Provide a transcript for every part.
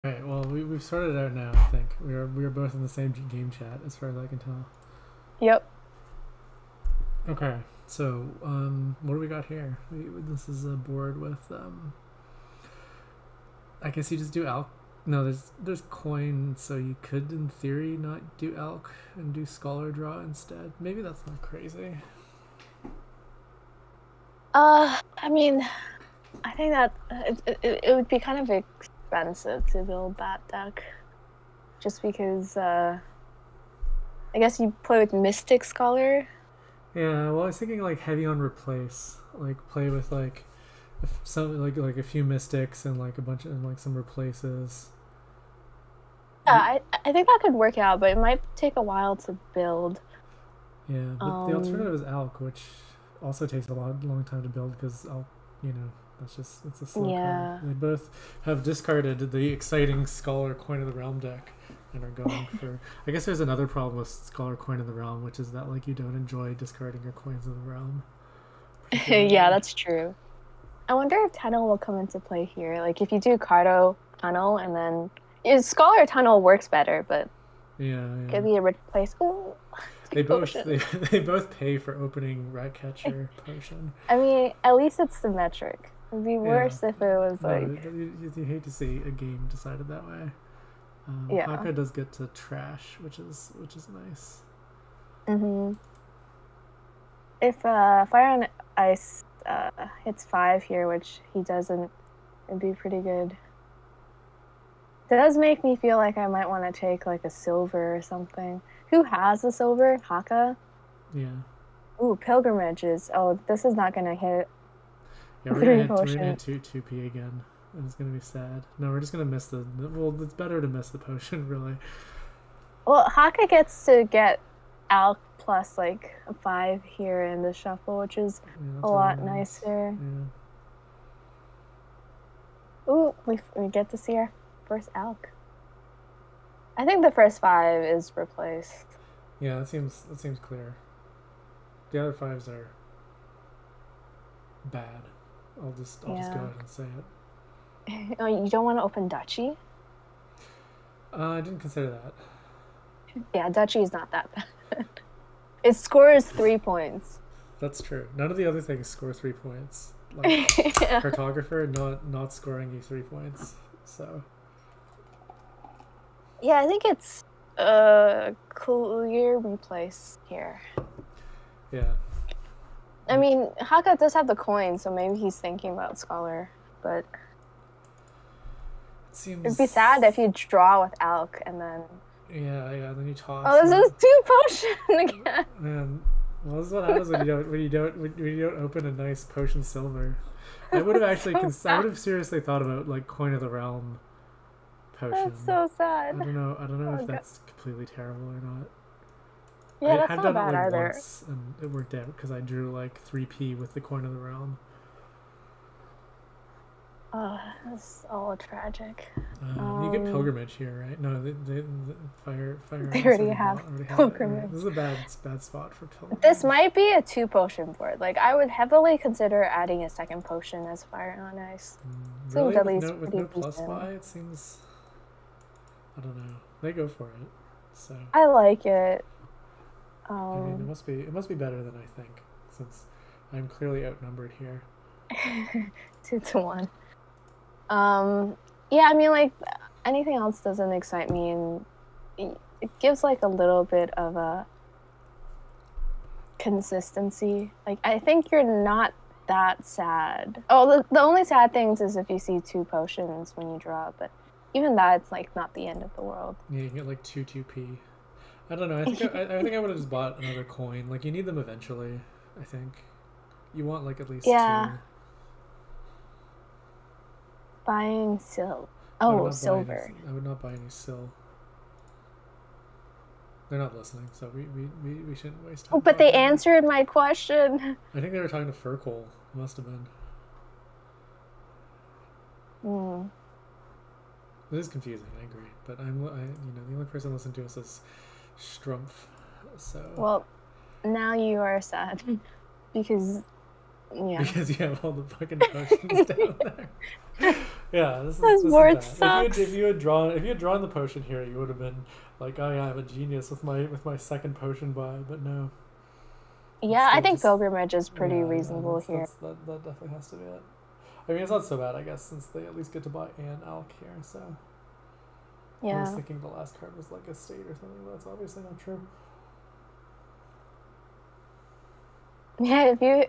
Right. Well, we've sorted it out now. I think we are both in the same game chat, as far as I can tell. Yep. Okay. So, what do we got here? This is a board with I guess you just do elk. No, there's coin, so you could, in theory, not do elk and do scholar draw instead. Maybe that's not crazy. I mean, I think that it would be kind of expensive to build that deck, just because I guess you play with Mystic Scholar. Yeah. Well, I was thinking like heavy on replace, like play with like some like a few mystics and like a bunch of and like some replaces. Yeah, I think that could work out, but it might take a while to build. Yeah, but the Um, alternative is elk, which also takes a long time to build because elk, it's a slow card. yeah. They both have discarded the exciting Scholar Coin of the Realm deck and are going for. I guess there's another problem with Scholar Coin of the Realm, which is that like you don't enjoy discarding your coins of the realm Yeah, particularly. that's true. I wonder if Tunnel will come into play here. Like if you do Cardo Tunnel and then Scholar Tunnel works better, but Yeah, could yeah. be a replace. Ooh, They take both potion. they both pay for opening Ratcatcher potion. I mean, at least it's symmetric. It'd be Yeah. worse if it was No, like, you hate to see a game decided that way. yeah. Hakha does get to trash, which is nice. hmm If Fire on Ice hits 5 here, which he doesn't, it'd be pretty good. It does make me feel like I might want to take like a silver or something. Who has a silver? Haka? Yeah, Ooh, pilgrimages. Oh, this is not gonna hit yeah. We're gonna 3 hit we're gonna hit potion. two p again, and it's gonna be sad. No, we're just gonna miss the. Well, it's better to miss the potion, really. Well, Haka gets to get Alk plus like a 5 here in the shuffle, which is Yeah, a that's really lot nice. nicer. Yeah, Ooh, we get to see our first Alk. I think the first 5 is replaced. yeah. That seems clear. The other fives are bad. I'll just go Yeah. ahead and say it. Oh, you don't want to open Duchy? I didn't consider that. Yeah, Duchy is not that bad. It scores 3 points. That's true. None of the other things score 3 points. Like Yeah. cartographer not scoring you 3 points. So Yeah, I think it's a clear replace here. yeah, I mean, Haka does have the coin, so maybe he's thinking about Scholar, but it it'd be seems. sad if you draw with Alk and then. Yeah, yeah. Then you toss. Oh, this And, is 2 potion again. and well, this is what happens when you don't open a nice potion silver. I would have actually So I sad. would have seriously thought about like coin of the realm That's potion. so sad. I don't know Oh if god. that's completely terrible or not. I Yeah, that's have not done it bad like either. once and it worked out because I drew like 3p with the coin of the realm. Oh, that's all tragic. You get pilgrimage here, right? No, the They fireonice already already have bought already have it. Right? pilgrimage. This is a bad spot for This pilgrimage. might be a 2 potion board. Like, I would heavily consider adding a second potion as Fire on Ice. Seems Really, at with least no pretty plus decent. buy, it seems. I don't know. They go for it, so I like it. I mean, it Um, must be better than I think, since I'm clearly outnumbered here. 2 to 1. Yeah, I mean, like, anything else doesn't excite me, and it gives, like, a little bit of a consistency. Like, I think you're not that sad. Oh, the only sad things is if you see 2 potions when you draw, but even that, it's, like, not the end of the world. Yeah, you can get like two p. I don't know. I think I would have just bought another coin. Like you need them eventually. I think you want like at least Yeah, two. buying silk. I would Oh, not buy any. silver. I would not buy any sill. They're not listening, so we shouldn't waste Oh, time but they talking about it. answered my question. I think they were talking to Furcole. Must have been. Hmm. It is confusing. I agree, but the only person listening to us is Strumpf. So Well, now you are sad because, yeah. because you have all the fucking potions down there. Yeah, This this is board bad. sucks. If you had drawn the potion here, you would have been like, oh yeah, I'm a genius with my second potion buy. But no, Yeah, I instead think just pilgrimage is pretty yeah, reasonable here. that definitely has to be it. I mean, it's not so bad, I guess, since they at least get to buy an alk here. So I was Yeah. thinking the last card was like a state or something, but that's obviously not true. Yeah, if you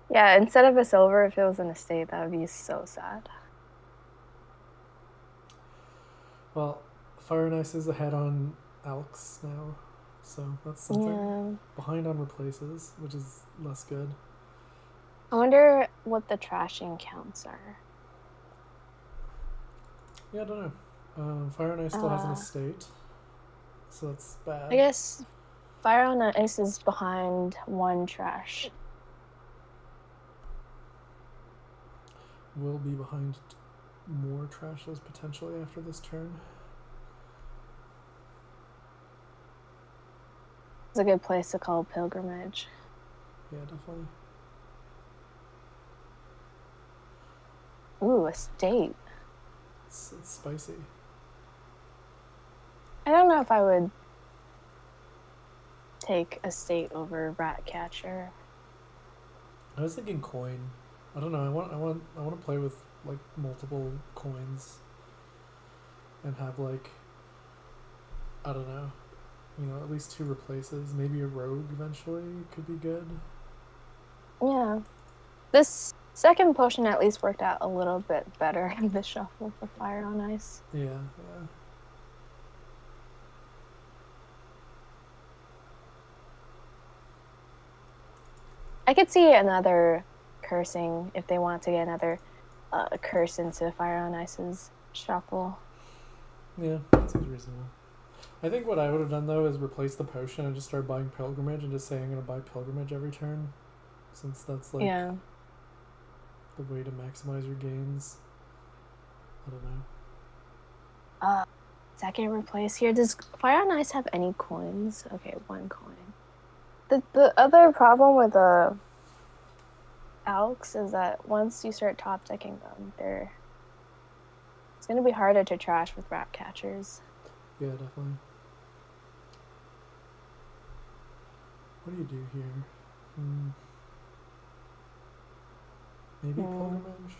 yeah, instead of a silver, if it was an estate, that would be so sad. Well, fireonice is ahead on alks now, so that's something. Yeah. Behind on replaces, which is less good. I wonder what the trashing counts are. Yeah, I don't know. Fire and Ice still has an estate, so that's bad. I guess Fire on Ice is behind one trash. Will be behind more trashes potentially after this turn. It's a good place to call pilgrimage. Yeah, definitely. Ooh, estate. It's spicy. I don't know if I would take estate over rat catcher. I was thinking coin. I don't know. I want to play with like multiple coins and have like, I don't know, at least 2 replaces. Maybe a rogue eventually could be good. Yeah. This second potion at least worked out a little bit better in the shuffle for Fire on Ice. Yeah. I could see another cursing if they want to get another curse into Fire on Ice's shuffle. Yeah, that seems reasonable. I think what I would have done though is replace the potion and just start buying pilgrimage and just say I'm going to buy pilgrimage every turn, since that's like the way to maximize your gains. I don't know. Second replace here. Does Fire on Ice have any coins? Okay, 1 coin. The other problem with the alks is that once you start top decking them, it's going to be harder to trash with rat catchers. Yeah, definitely. What do you do here? Maybe pilgrimage?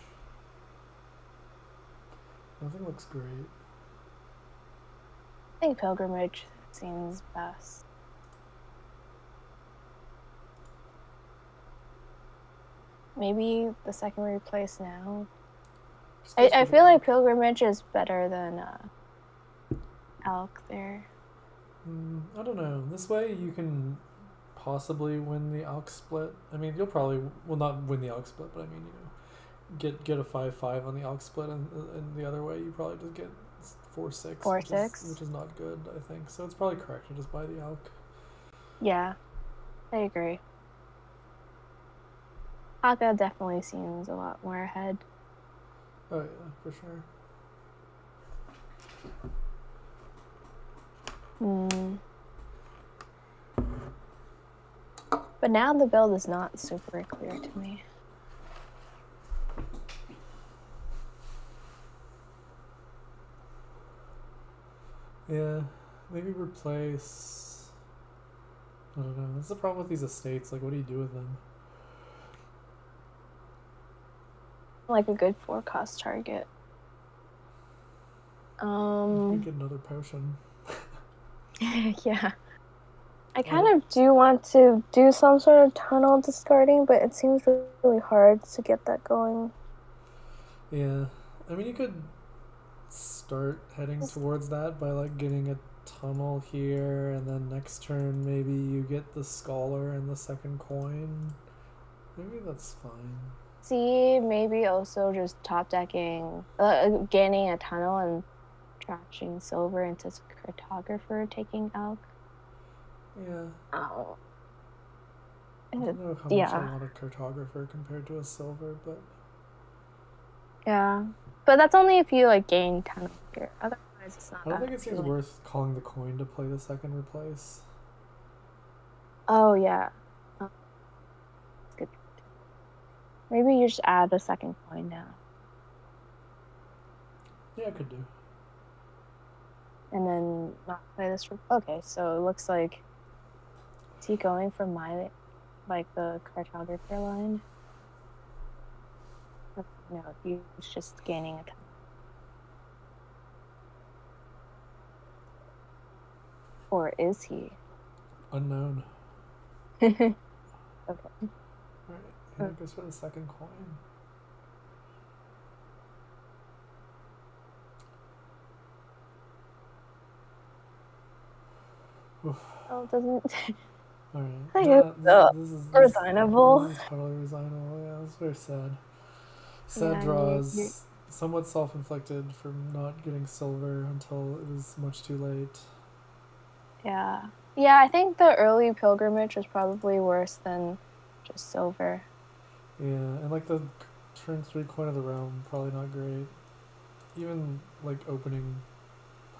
Nothing looks great. I think pilgrimage seems best. Maybe the second replace now. I feel like pilgrimage is better than alk there. I don't know. This way you can possibly win the alk split. I mean, you'll probably not win the alk split, but I mean, get a 5-5 on the alk split, and the other way you probably just get 4-6. 4-6, which is not good, I think. So it's probably correct to just buy the alk. Yeah, I agree. Hakha definitely seems a lot more ahead. Oh yeah, for sure. But now the build is not super clear to me. Yeah, maybe replace. I don't know. That's the problem with these estates. Like, what do you do with them? Like a good 4-cost target. You get another potion. Yeah. I kind of do want to do some sort of tunnel discarding, but it seems really hard to get that going. Yeah. I mean, you could start heading towards that by, like, getting a tunnel here, and then next turn maybe you get the scholar and the second coin. Maybe that's fine. See, maybe also just top decking, gaining a tunnel and trashing silver into cartographer, taking elk. Yeah. Oh. I don't know how much I want a cartographer compared to a silver, but... Yeah. But that's only if you, like, gain tunnel here. Otherwise, it's not I don't think it seems worth calling the coin to play the second replace. Oh, yeah. Good. Maybe you just add a second coin now. Yeah, I could do. And then not play this. Okay, so it looks like is he going for my the cartographer line? No, he's just gaining a. Or is he? Unknown. Okay. Alright, here goes for the second coin. Oof. Oh, it doesn't. Alright. This is resignable. This is totally resignable. Yeah, it's very sad. Sad Yeah, draws. Somewhat self-inflicted for not getting silver until it was much too late. Yeah. Yeah, I think the early pilgrimage was probably worse than just silver. Yeah, and like the turn 3 coin of the realm, probably not great. Even like opening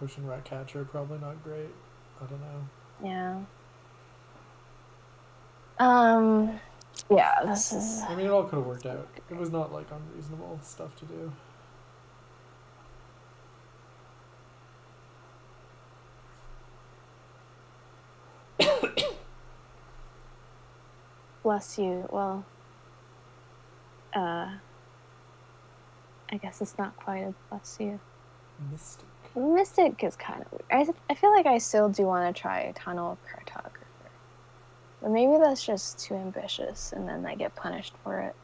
potion rat catcher, probably not great. I don't know. Yeah. Yeah, this is. I mean, it all could have worked out. It was not like unreasonable stuff to do. Bless you. Well, I guess it's not quite a bless you. Mystic. Mystic is kind of weird. I feel like I still do want to try Tunnel of Cartographer. But maybe that's just too ambitious, and then I get punished for it.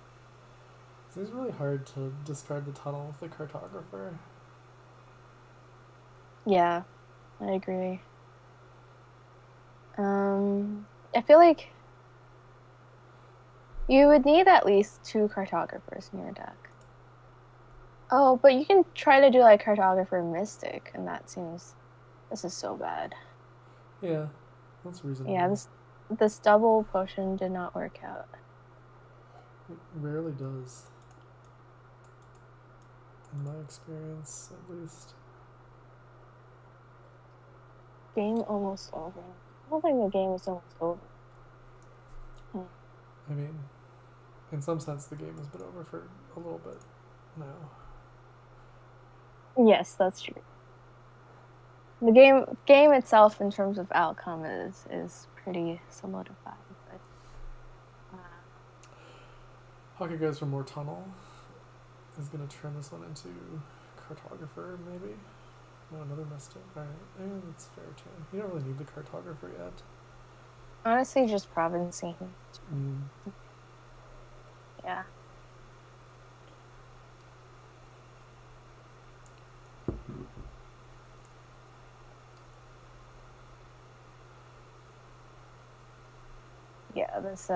It seems really hard to discard the tunnel with the cartographer. Yeah, I agree. I feel like you would need at least 2 cartographers in your deck. Oh, but you can try to do like cartographer mystic, and that seems. This is so bad. Yeah, that's reasonable. Yeah, this double potion did not work out. It rarely does. In my experience, at least. Game almost over. I don't think the game is almost over. I mean, in some sense, the game has been over for a little bit now. Yes, that's true. The game itself, in terms of outcome, is pretty solidified. But, Hakha goes for more tunnel. Is going to turn this one into cartographer, maybe. No, another mystic. Alright, that's fair too. You don't really need the cartographer yet. Honestly, just provincing. Yeah. Yeah, this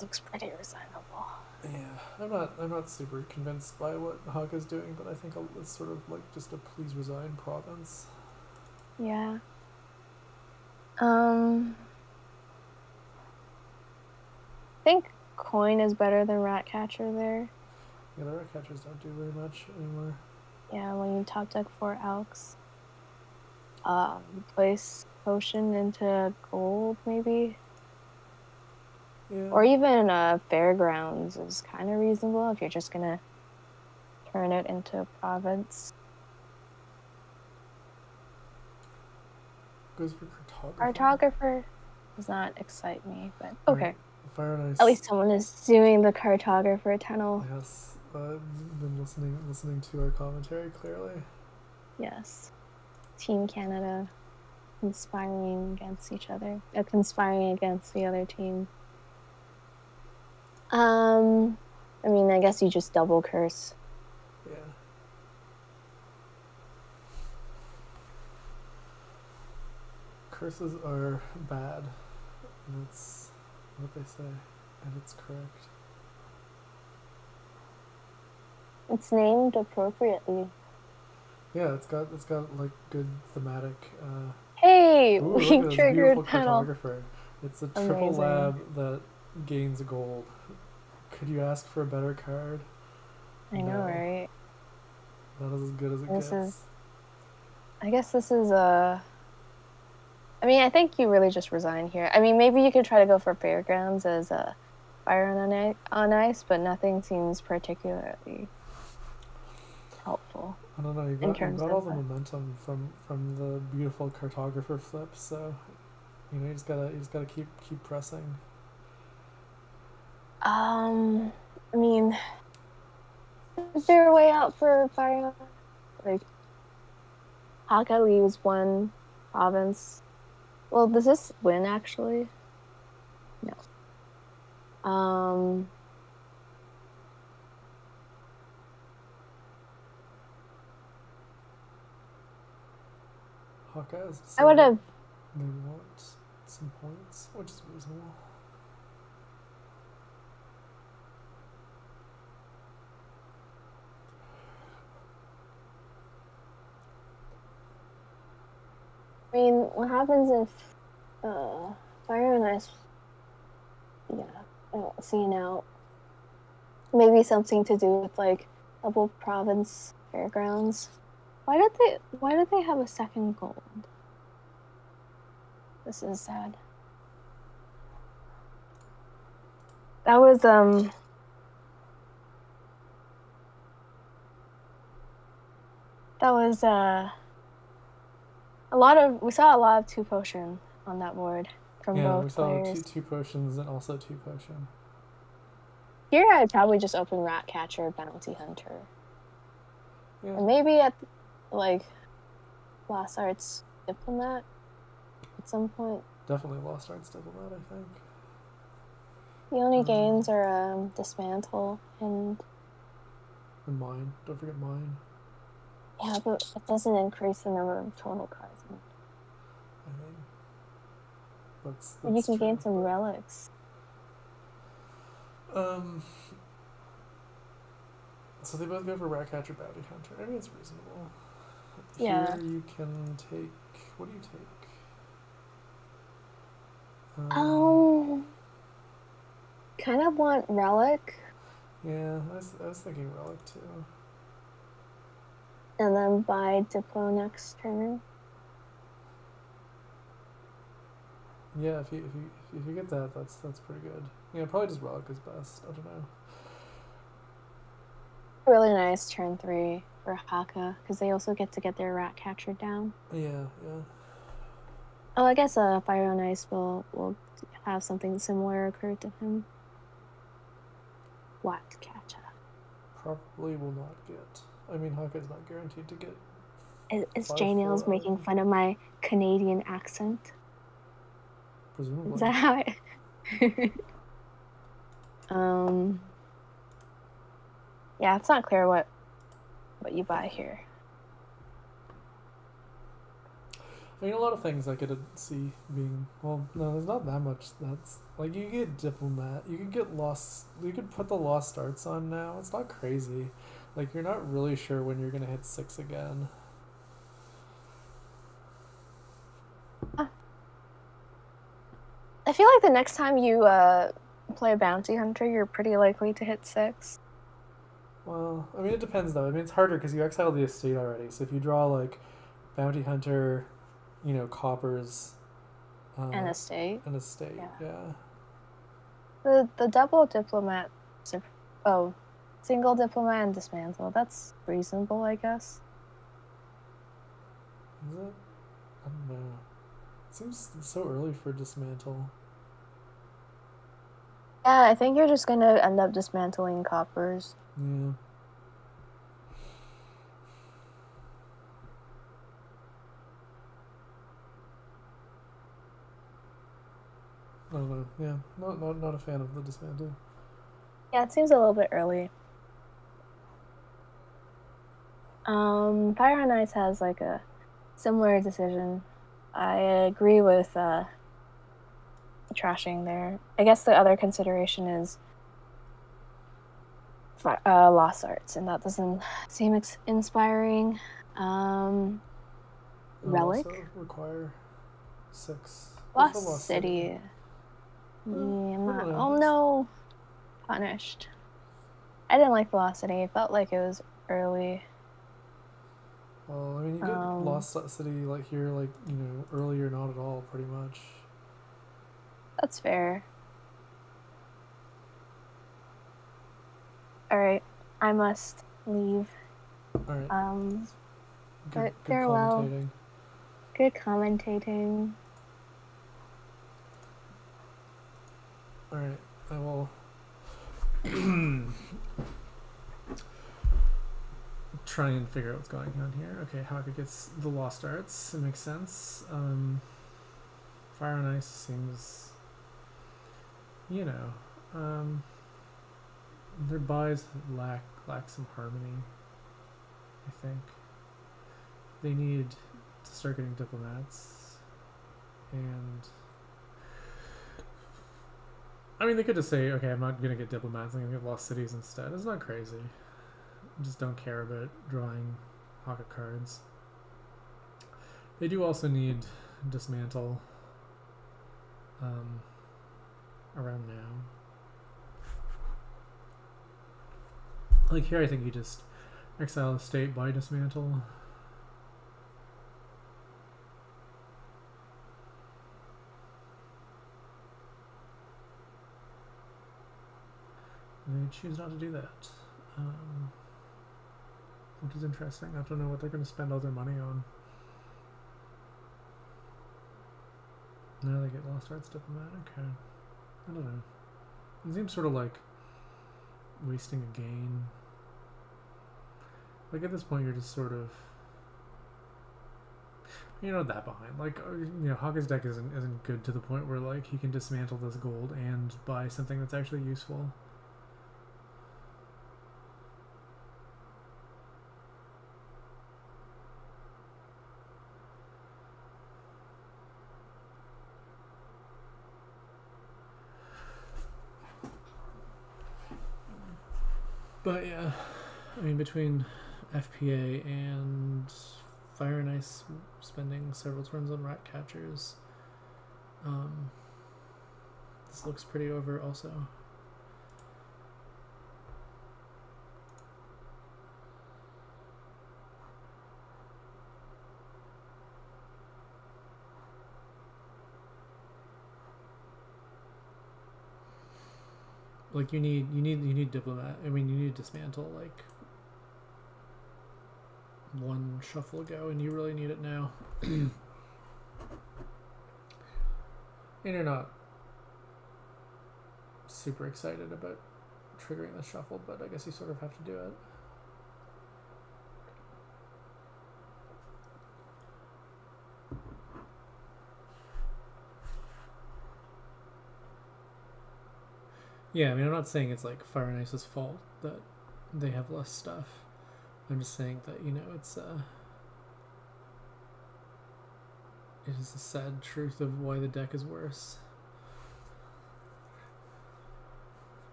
looks pretty resignable. Yeah, I'm not super convinced by what Hakha's doing, but I think it's sort of like just a please resign province. Yeah. I think coin is better than rat catcher there. Yeah, the rat catchers don't do very much anymore. Yeah, when you top deck 4 Elks. Place potion into gold, maybe. Yeah. Or even fairgrounds is kind of reasonable if you're just gonna turn it into a province. Goes for cartographer. Cartographer does not excite me, but okay. Right. Fireonice. At least someone is doing the cartographer tunnel. Yes, been listening to our commentary clearly. Yes. Team Canada conspiring against each other. Conspiring against the other team. I mean, I guess you just double curse. Yeah. Curses are bad. And that's what they say. And it's correct. It's named appropriately. Yeah, it's got like good thematic. Hey, ooh, we triggered panel. Cartographer. It's a triple lab that gains gold. Could you ask for a better card? I know, right? That is as good as it gets. I guess this is a. I mean, I think you really just resign here. I mean, maybe you could try to go for fairgrounds as a fire on ice, but nothing seems particularly helpful. useful. I don't know. You got all the momentum from the beautiful cartographer flip, so you just gotta keep pressing. I mean, is there a way out for fire? Like, Hakha3 was one province. Well, does this win actually? No. Hakha has I would have. They want some points, which is reasonable. I mean, what happens if fireonice? Yeah, I don't see now. Maybe something to do with like double province fairgrounds. Why did they have a second gold? This is sad. That was we saw a lot of 2 potion on that board from both players. Yeah, we saw two potions and also 2 potion. Here I'd probably just open Ratcatcher, Bounty Hunter. Yeah. And maybe at like Lost Arts Diplomat at some point. Definitely Lost Arts Diplomat, I think. The only gains are Dismantle and Mine. Don't forget Mine. Yeah, but it doesn't increase the number of total cards. I mean, that's you can true, gain some relics. So they both go for Ratcatcher, Bounty Hunter. I mean, it's reasonable. Yeah. Here you can take. What do you take? Kind of want Relic. Yeah, I was thinking Relic too. And then buy Diplo next turn. Yeah, if you get that, that's pretty good. Yeah, probably just Relic is best. I don't know. Really nice turn 3 for Hakha, because they also get to get their Ratcatcher down. Yeah. Oh, I guess fireonice will have something similar occur to him. Ratcatcher. Probably will not get. I mean, Hakha is not guaranteed to get. Is J Nails making fun of my Canadian accent? Presumably. Is that how I... Yeah, it's not clear what you buy here. I mean, a lot of things I could see being... Well, no, there's not that much. That's... Like, you get Diplomat. You could get Lost... You could put the Lost Arts on now. It's not crazy. Like, you're not really sure when you're going to hit 6 again. I feel like the next time you play a Bounty Hunter, you're pretty likely to hit 6. Well, I mean, it depends, though. I mean, it's harder because you exiled the estate already. So if you draw, like, Bounty Hunter, Coppers... An estate. An estate, yeah. The double Diplomat... single Diplomat and Dismantle. That's reasonable, I guess. Is it? I don't know. It seems so early for Dismantle. Yeah, I think you're just going to end up dismantling Coppers. Yeah. I don't know. Yeah, not a fan of the Dismantle. Yeah, it seems a little bit early. fireonice has like a similar decision. I agree with trashing there. I guess the other consideration is Lost Arts, and that doesn't seem inspiring. Relic? Also require 6. Lost City. Yeah, I'm not. Oh no! Punished. I didn't like Velocity. It felt like it was early. Well, I mean, you get Lost City like here, like early or not at all, pretty much. That's fair. All right, I must leave. Alright. But farewell. Good commentating. Alright, I will try and figure out what's going on here. Okay, Hakha gets the Lost Arts. It makes sense. Fire and Ice seems, you know, their buys lack some harmony, I think. They need to start getting diplomats, and I mean, they could just say, okay, I'm not gonna get diplomats, I'm gonna get lost cities instead. It's not crazy. I just don't care about drawing Hakha cards. They do also need dismantle around now. Like here, I think you just exile a state by dismantle. They choose not to do that, which is interesting. I don't know what they're going to spend all their money on. No, they get Lost Arts Diplomat. Okay, I don't know. It seems sort of like wasting a gain. Like at this point, you're just sort of, you're not that behind. Like, you know, Hakha's deck isn't good to the point where like he can dismantle this gold and buy something that's actually useful. But yeah, I mean, between FPA and Fire and Ice spending several turns on rat catchers, this looks pretty over also. Like you need diplomat. I mean, you need dismantle like one shuffle ago, and you really need it now. And you're not super excited about triggering the shuffle, but I guess you sort of have to do it. Yeah, I mean, I'm not saying it's like Fire and Ice's fault that they have less stuff. I'm just saying that, you know, it is the sad truth of why the deck is worse.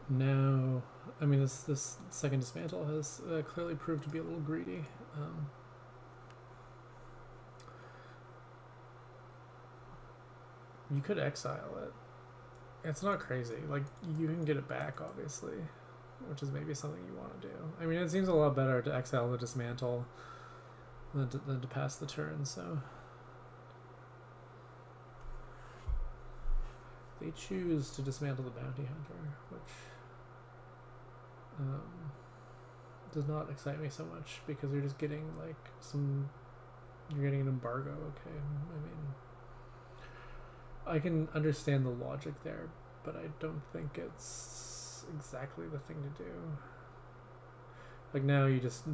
Now, I mean, this second dismantle has clearly proved to be a little greedy. You could exile it. It's not crazy. Like, you can get it back, obviously, which is maybe something you want to do. I mean, it seems a lot better to exile the dismantle than to pass the turn, so... They choose to dismantle the bounty hunter, which does not excite me so much because you're just getting like you're getting an embargo. Okay, I mean, I can understand the logic there, but I don't think it's exactly the thing to do. Like now you just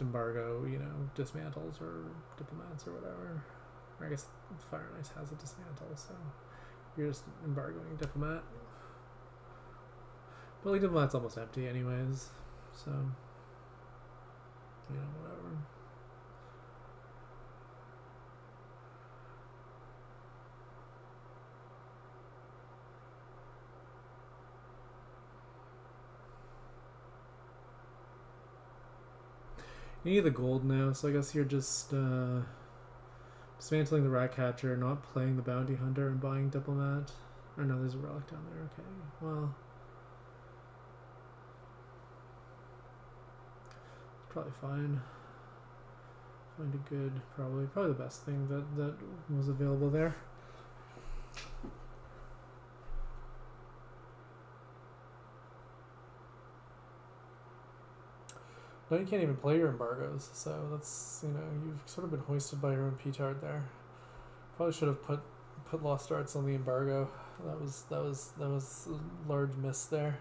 embargo, you know, dismantles or diplomats or whatever. Or I guess Fire and Ice has a dismantle, so you're just embargoing diplomat. But like diplomat's almost empty anyways, so you know, whatever. You need the gold now, so I guess you're just dismantling the rat catcher, not playing the bounty hunter and buying diplomat. Or no, there's a relic down there. Okay, well, probably fine. Find a good, probably the best thing that was available there. No, you can't even play your embargoes, so that's, you know, you've sort of been hoisted by your own petard there. Probably should have put Lost Arts on the embargo. That was a large miss there.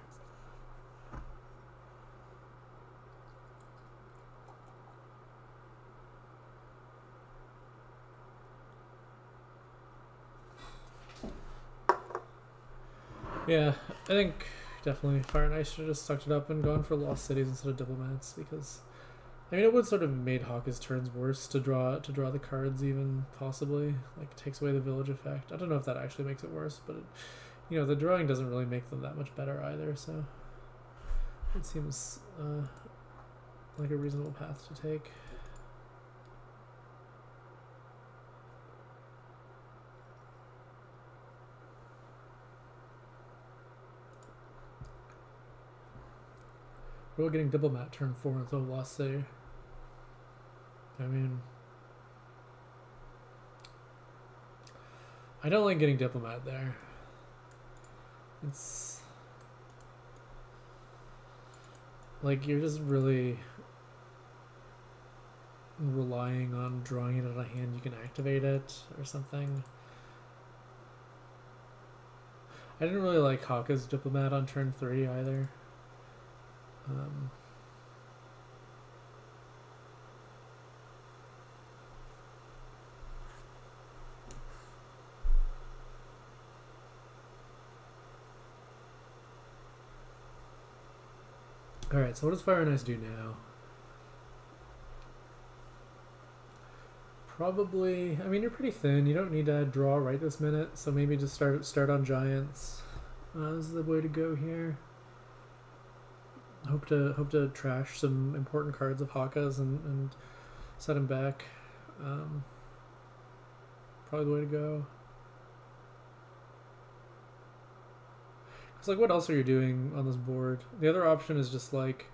Yeah, I think definitely Fire and Ice should have just sucked it up and gone for Lost Cities instead of Diplomats, because I mean it would sort of made Hakha's turns worse to draw the cards, even possibly. Like, it takes away the village effect. I don't know if that actually makes it worse, but it, you know, the drawing doesn't really make them that much better either, so it seems like a reasonable path to take. We're getting Diplomat turn 4 with a Lost City. I mean, I don't like getting Diplomat there. It's like you're just really relying on drawing it out of hand. You can activate it or something. I didn't really like Hakha's Diplomat on turn 3 either. Alright, so what does Fire and Ice do now? Probably, I mean, you're pretty thin. You don't need to draw right this minute, so maybe just start on Giants. Is the way to go here. Hope to trash some important cards of Hakha's and set him back. Probably the way to go. Cause like, what else are you doing on this board? The other option is just like,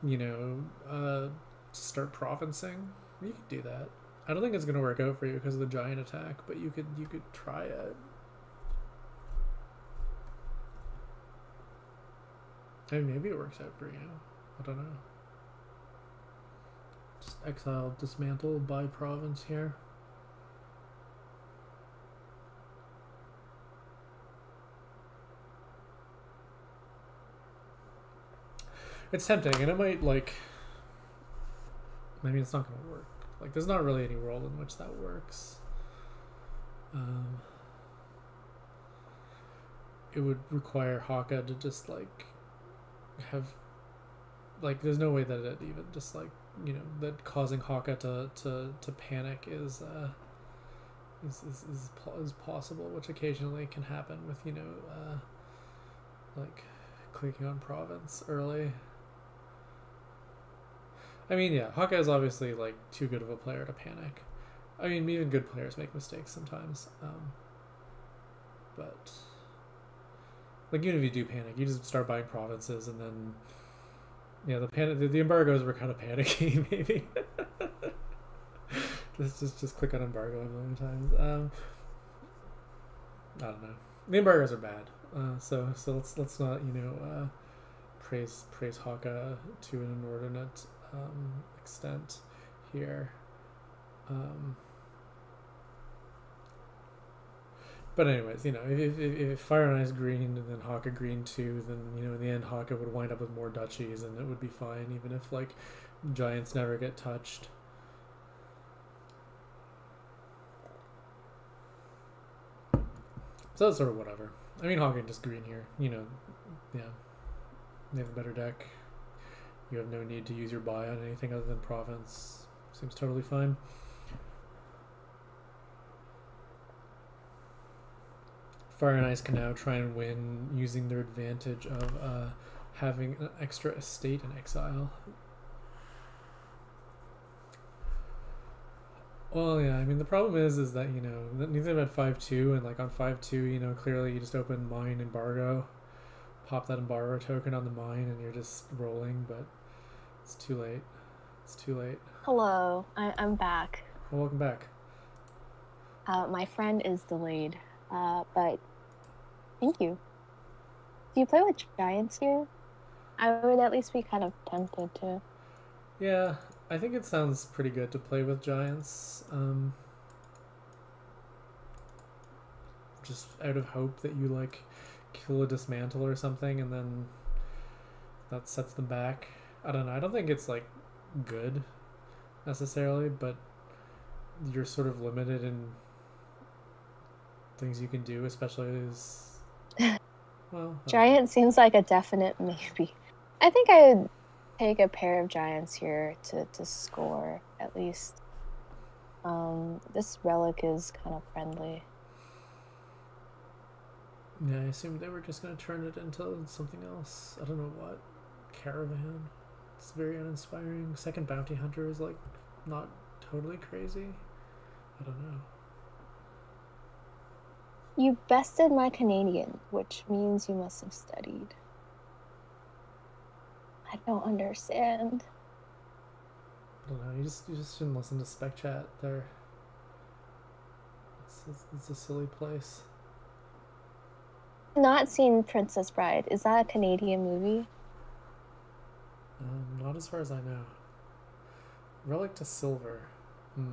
you know, start provincing. You could do that. I don't think it's gonna work out for you because of the giant attack, but you could try it. I mean, maybe it works out for you. I don't know. Just exile, dismantle, buy province here. It's tempting, and it might, like, I mean, it's not going to work. Like, there's not really any world in which that works. It would require Hakha to just, like, have, like, there's no way that it even just, like, you know, that causing Hakha to panic is possible, which occasionally can happen with, you know, like, clicking on province early. I mean, yeah, Hakha is obviously, like, too good of a player to panic. I mean, even good players make mistakes sometimes. But, like, even if you do panic, you just start buying provinces, and then, yeah, the embargoes were kind of panicky, maybe. just click on embargo a million times. I don't know. The embargoes are bad. So let's not, you know, praise Hakha to an inordinate extent here. But anyways, you know, if Fire and Ice green and then Hakha green too, then, you know, in the end Hakha would wind up with more duchies and it would be fine, even if, like, giants never get touched. So that's sort of whatever. I mean, Hakha just green here, you know, yeah. They have a better deck. You have no need to use your buy on anything other than province. Seems totally fine. Fire and Ice can now try and win using their advantage of having an extra estate in exile. Well, yeah, I mean, the problem is that, you know, neither of them had 5-2, and, like, on 5-2, you know, clearly you just open mine embargo, pop that embargo token on the mine, and you're just rolling, but It's too late. It's too late. Hello, I'm back. Well, welcome back. My friend is delayed, but thank you. Do you play with giants here? I would at least be kind of tempted to. Yeah, I think it sounds pretty good to play with giants. Just out of hope that you like kill a dismantle or something, and then that sets them back. I don't know. I don't think it's like good necessarily, but you're sort of limited in things you can do, especially as well. Giant seems like a definite maybe. I think I would take a pair of giants here to score at least. This relic is kind of friendly. Yeah, I assumed they were just going to turn it into something else. I don't know what. Caravan. It's very uninspiring. Second bounty hunter is like not totally crazy. I don't know. You bested my Canadian, which means you must have studied. I don't understand. I don't know. You just shouldn't listen to Spec Chat. There. It's a silly place. Not seen Princess Bride. Is that a Canadian movie? Not as far as I know. Relic to silver. I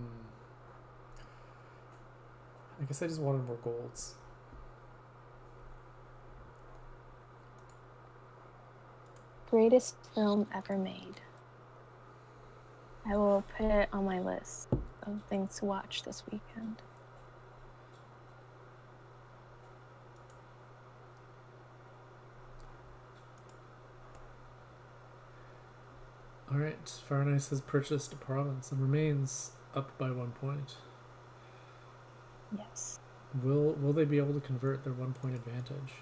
guess I just wanted more golds. Greatest film ever made. I will put it on my list of things to watch this weekend. Alright, fireonice has purchased a province and remains up by 1 point. Yes. Will they be able to convert their 1 point advantage?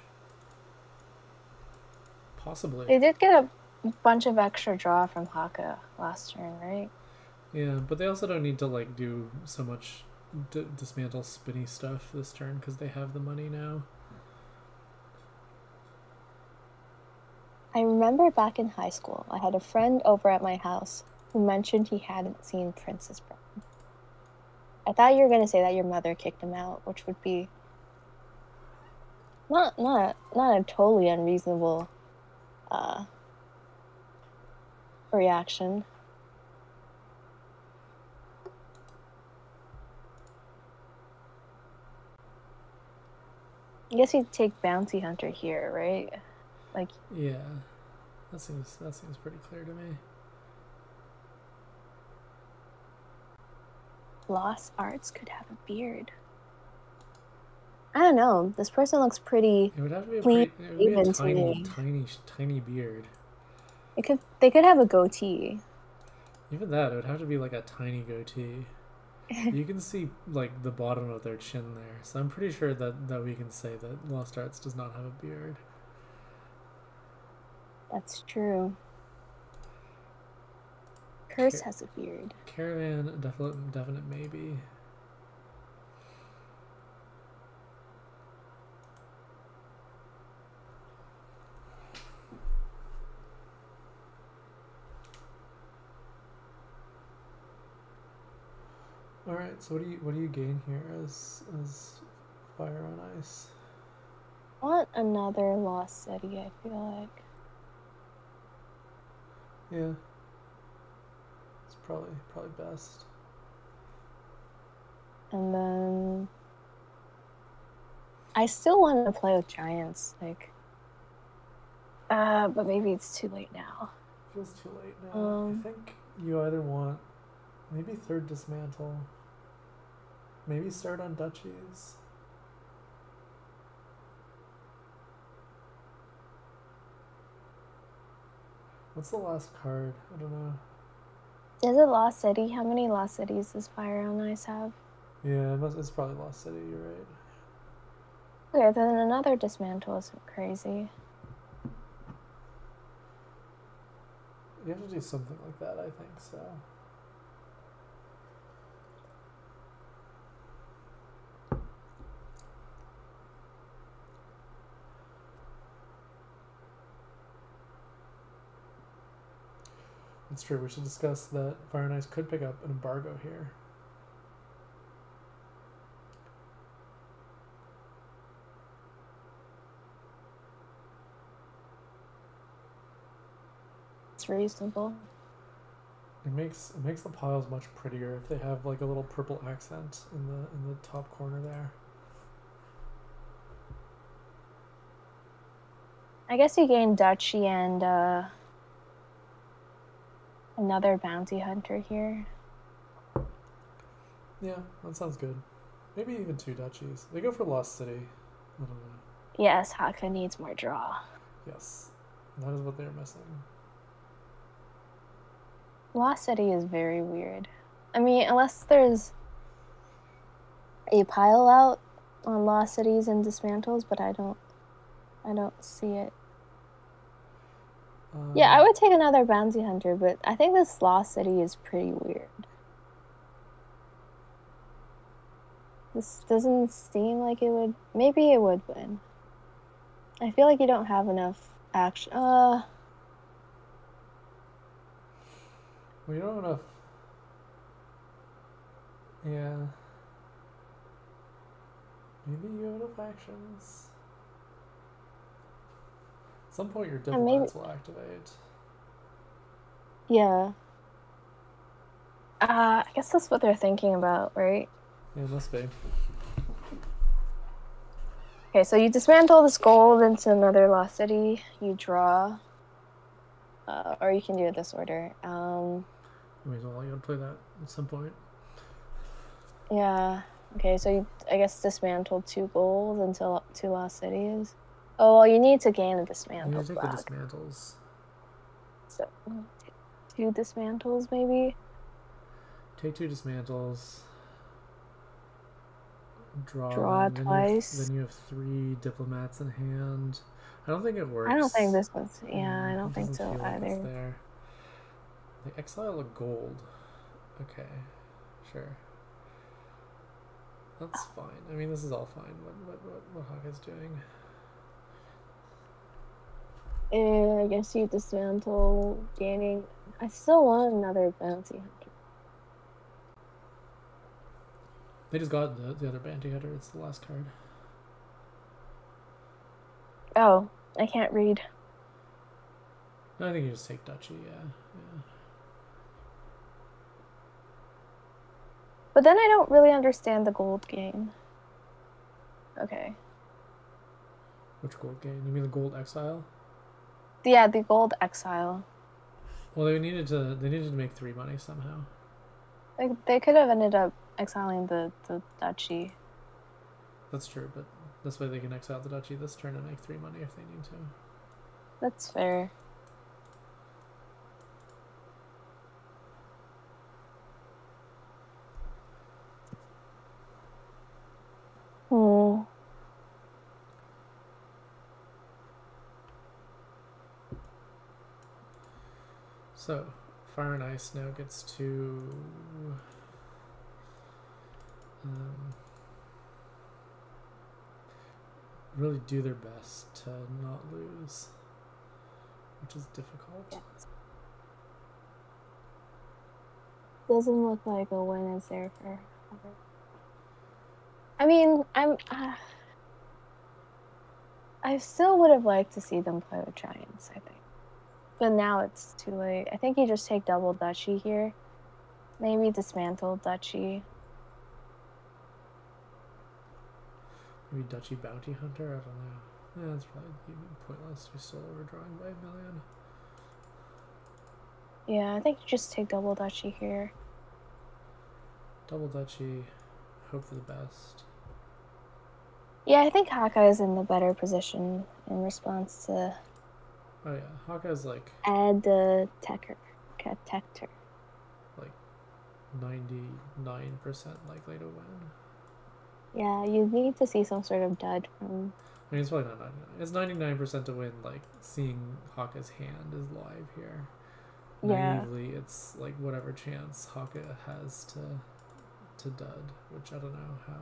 Possibly. They did get a bunch of extra draw from Hakha last turn, right? Yeah, but they also don't need to like do so much dismantle spinny stuff this turn because they have the money now. I remember back in high school, I had a friend over at my house who mentioned he hadn't seen Princess Bride. I thought you were going to say that your mother kicked him out, which would be not a totally unreasonable reaction. I guess you'd take Bounty Hunter here, right? Like, yeah, that seems pretty clear to me. Lost Arts could have a beard. I don't know. This person looks pretty. It would have to be clean, it would be a tiny beard. They could have a goatee. Even that, it would have to be like a tiny goatee. You can see like the bottom of their chin there, so I'm pretty sure that we can say that Lost Arts does not have a beard. That's true. Curse has a beard. Caravan, definite maybe. All right, so what do you gain here as fire on ice? I want another Lost City, I feel like. Yeah. It's probably best. And then I still want to play with giants, like but maybe it's too late now. Feels too late now. I think you either want maybe third dismantle. Maybe start on duchies. What's the last card? I don't know. Is it Lost City? How many Lost Cities does fireonice have? Yeah, it's probably Lost City, you're right. Okay, then another dismantle isn't crazy. You have to do something like that, I think, so. It's true. We should discuss that fireonice could pick up an embargo here. It's reasonable. It makes the piles much prettier if they have like a little purple accent in the top corner there. I guess you gain duchy and another bounty hunter here. Yeah, that sounds good. Maybe even 2 duchies. They go for Lost City. I don't know. Yes, Hakha needs more draw. Yes, that is what they're missing. Lost City is very weird. I mean, unless there's a pile out on Lost Cities and dismantles, but I don't see it. Yeah, I would take another bounty hunter, but I think this Lost City is pretty weird. This doesn't seem like it would. Maybe it would win. I feel like you don't have enough action. We don't have enough. Yeah. Maybe you have enough actions. At some point, your diplomats will activate. Yeah. I guess that's what they're thinking about, right? Yeah, it must be. Okay, so you dismantle this gold into another Lost City. You draw. Or you can do it this order. I mean, well, you gotta play that at some point. Yeah. Okay, so you, I guess, dismantle 2 gold until 2 Lost Cities. Oh, well, you need to gain a dismantle. You need to take the dismantles. So, 2 dismantles, maybe? Take 2 dismantles. Draw twice. Then you have 3 diplomats in hand. I don't think it works. I don't think this one's... Yeah, I don't think so like either. There. They exile a gold. Okay, sure. That's fine. I mean, this is all fine. What Hakha's doing. I guess you dismantle, gaining... I still want another bounty hunter. They just got the other bounty hunter. It's the last card. Oh, I can't read. No, I think you just take duchy, yeah. But then I don't really understand the gold gain. Okay. Which gold gain? You mean the gold exile? Yeah, the gold exile. Well, they needed to make 3 money somehow. They could have ended up exiling the duchy. That's true, but this way they can exile the duchy this turn and make 3 money if they need to. That's fair. So, Fire and Ice now gets to really do their best to not lose, which is difficult. Yes. Doesn't look like a win is there for. I mean, I still would have liked to see them play with giants, I think. But now it's too late. I think you just take double duchy here. Maybe dismantle duchy. Maybe duchy bounty hunter? I don't know. Yeah, that's probably even pointless. You're still overdrawing by 1 million. Yeah, I think you just take double duchy here. Double duchy. Hope for the best. Yeah, I think Hakha is in the better position in response to... Oh yeah, Hakha's like... Add the protector. Like 99% likely to win. Yeah, you need to see some sort of dud from... I mean, it's probably not 99. It's 99% to win, like, seeing Hakha's hand is live here. Yeah. Naively, it's like whatever chance Hakha has to dud, which I don't know how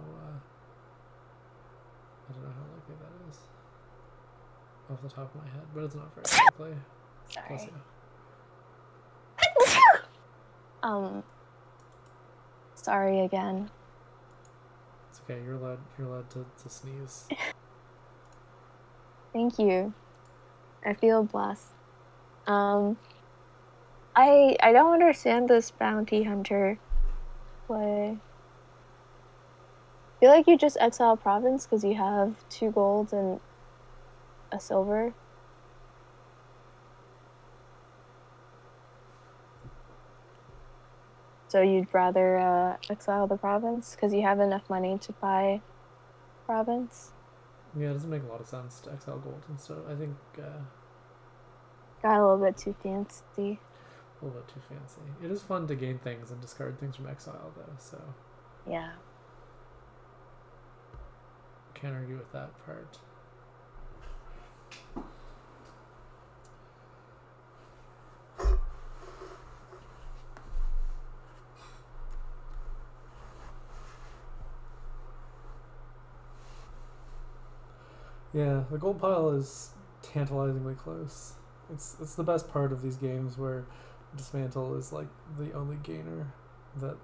likely that is off the top of my head, but it's not very likely. Sorry. Plus, yeah. Sorry again. It's okay. You're allowed to sneeze. Thank you. I feel blessed. I don't understand this bounty hunter play. I feel like you just exile a province because you have 2 golds and a silver. So you'd rather exile the province because you have enough money to buy province? Yeah, it doesn't make a lot of sense to exile gold and stuff. I think got a little bit too fancy. A little bit too fancy. It is fun to gain things and discard things from exile, though. So yeah, can't argue with that part. Yeah, the gold pile is tantalizingly close. It's the best part of these games where dismantle is like the only gainer that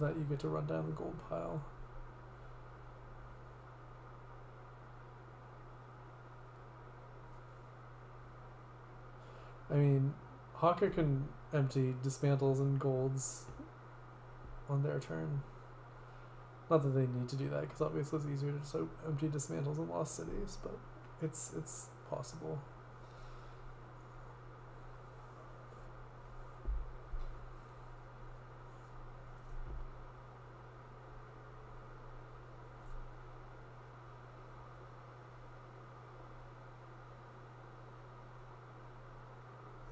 you get to run down the gold pile. I mean, Hakha can empty dismantles and golds on their turn. Not that they need to do that, because obviously it's easier to just empty dismantles in lost cities, but it's possible.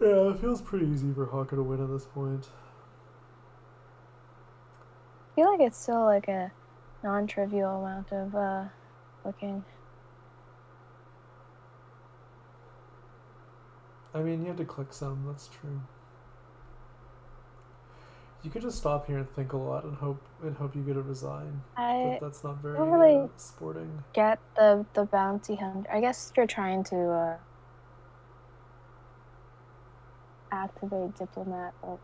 Yeah, it feels pretty easy for Hakha to win at this point. I feel like it's still like a non-trivial amount of looking. I mean, you have to click some, that's true. You could just stop here and think a lot and hope you get a resign. But that's not very really sporting. Get the bounty hunter. I guess you're trying to activate diplomat. But...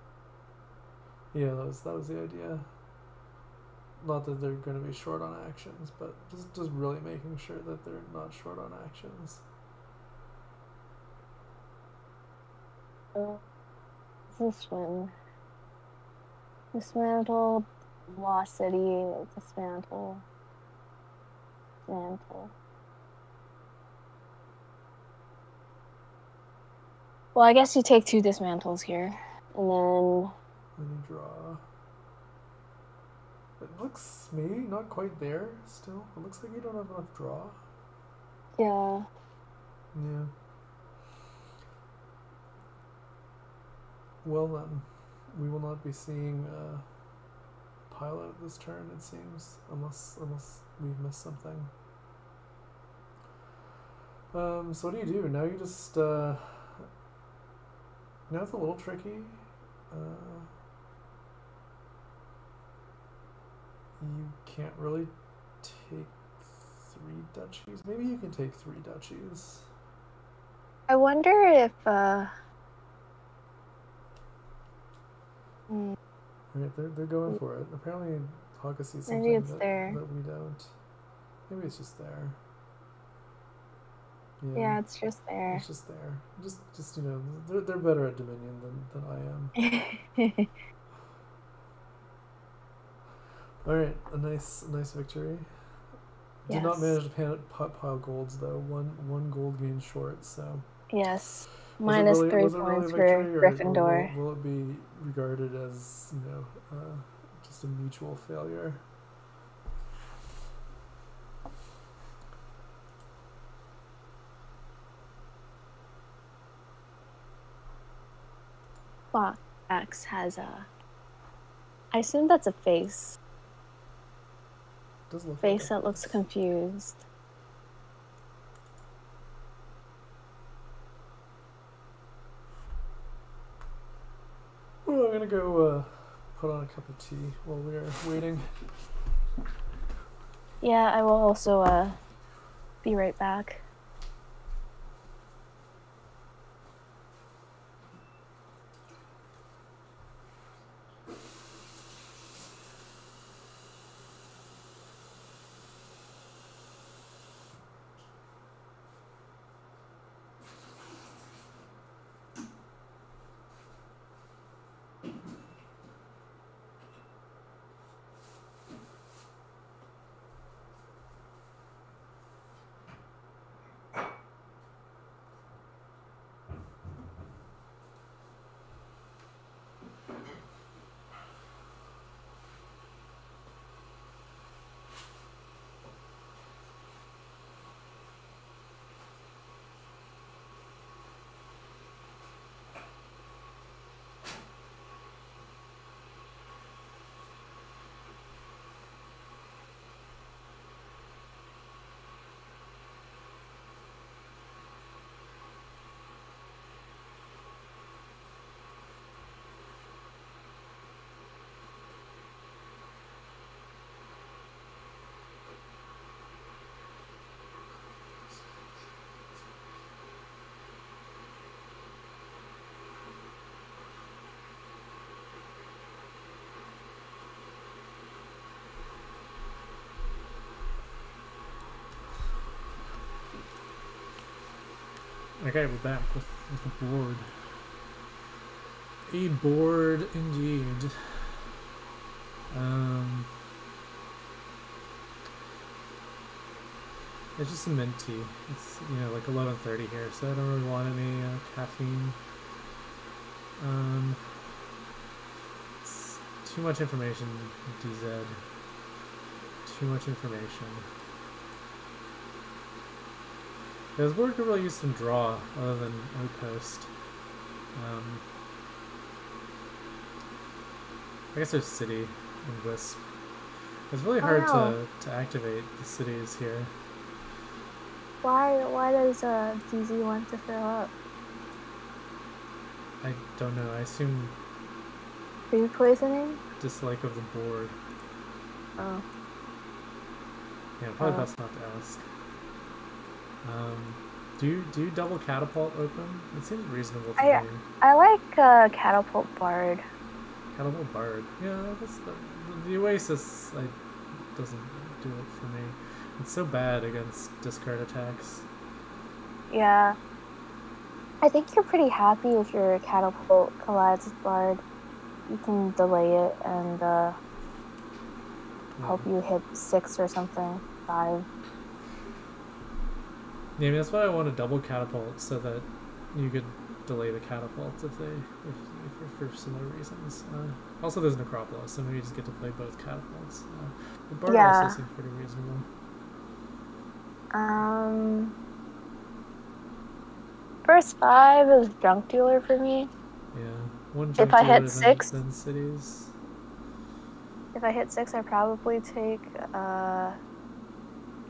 yeah, that was the idea. Not that they're going to be short on actions, but just really making sure that they're not short on actions. This one. Dismantle, lost city, dismantle. Well, I guess you take 2 dismantles here, and then... Then you draw. It looks maybe not quite there still. It looks like you don't have enough draw. Yeah. Yeah. Well then, we will not be seeing pile out this turn, it seems, unless we've missed something. So what do you do? Now you just now it's a little tricky. You can't really take 3 duchies. Maybe you can take 3 duchies. I wonder if Right, they're going for it. Apparently, Hakha sees something maybe it's that we don't. Maybe it's just there. Yeah, it's just there. It's just there. Just you know, they're better at Dominion than I am. All right, a nice victory. Did not manage to pile golds though. One gold gain short. So yes, minus 3 points for Gryffindor. Will it be regarded as just a mutual failure? Clock X has a. I assume that's a face. Does look face like that looks confused. Well, I'm gonna go put on a cup of tea while we are waiting. Yeah, I will also be right back. Okay, we're back with the board. A board indeed. It's just a mint tea. It's, you know, like 11:30 here, so I don't really want any caffeine. It's too much information, DZ. Too much information. Yeah, this board could really use some draw other than outpost. I guess there's city and wisp. It's really hard to activate the cities here. Why does DZ want to fill up? I don't know. I assume Food poisoning? dislike of the board. Oh. Yeah, probably best not to ask. Do you double catapult open? It seems reasonable to me. I like catapult bard. Catapult bard. Yeah, that's the Oasis doesn't do it for me. It's so bad against discard attacks. Yeah. I think you're pretty happy if your catapult collides with bard. You can delay it and hope you hit 6 or something. 5. Yeah, I mean, that's why I want a double catapult, so that you could delay the catapults if for similar reasons. Also, there's Necropolis, so maybe you just get to play both catapults. But Bard also seems pretty reasonable. First 5 is Junk Dealer for me. Yeah, one Junk if I Dealer, hit 6, then cities. If I hit 6, I probably take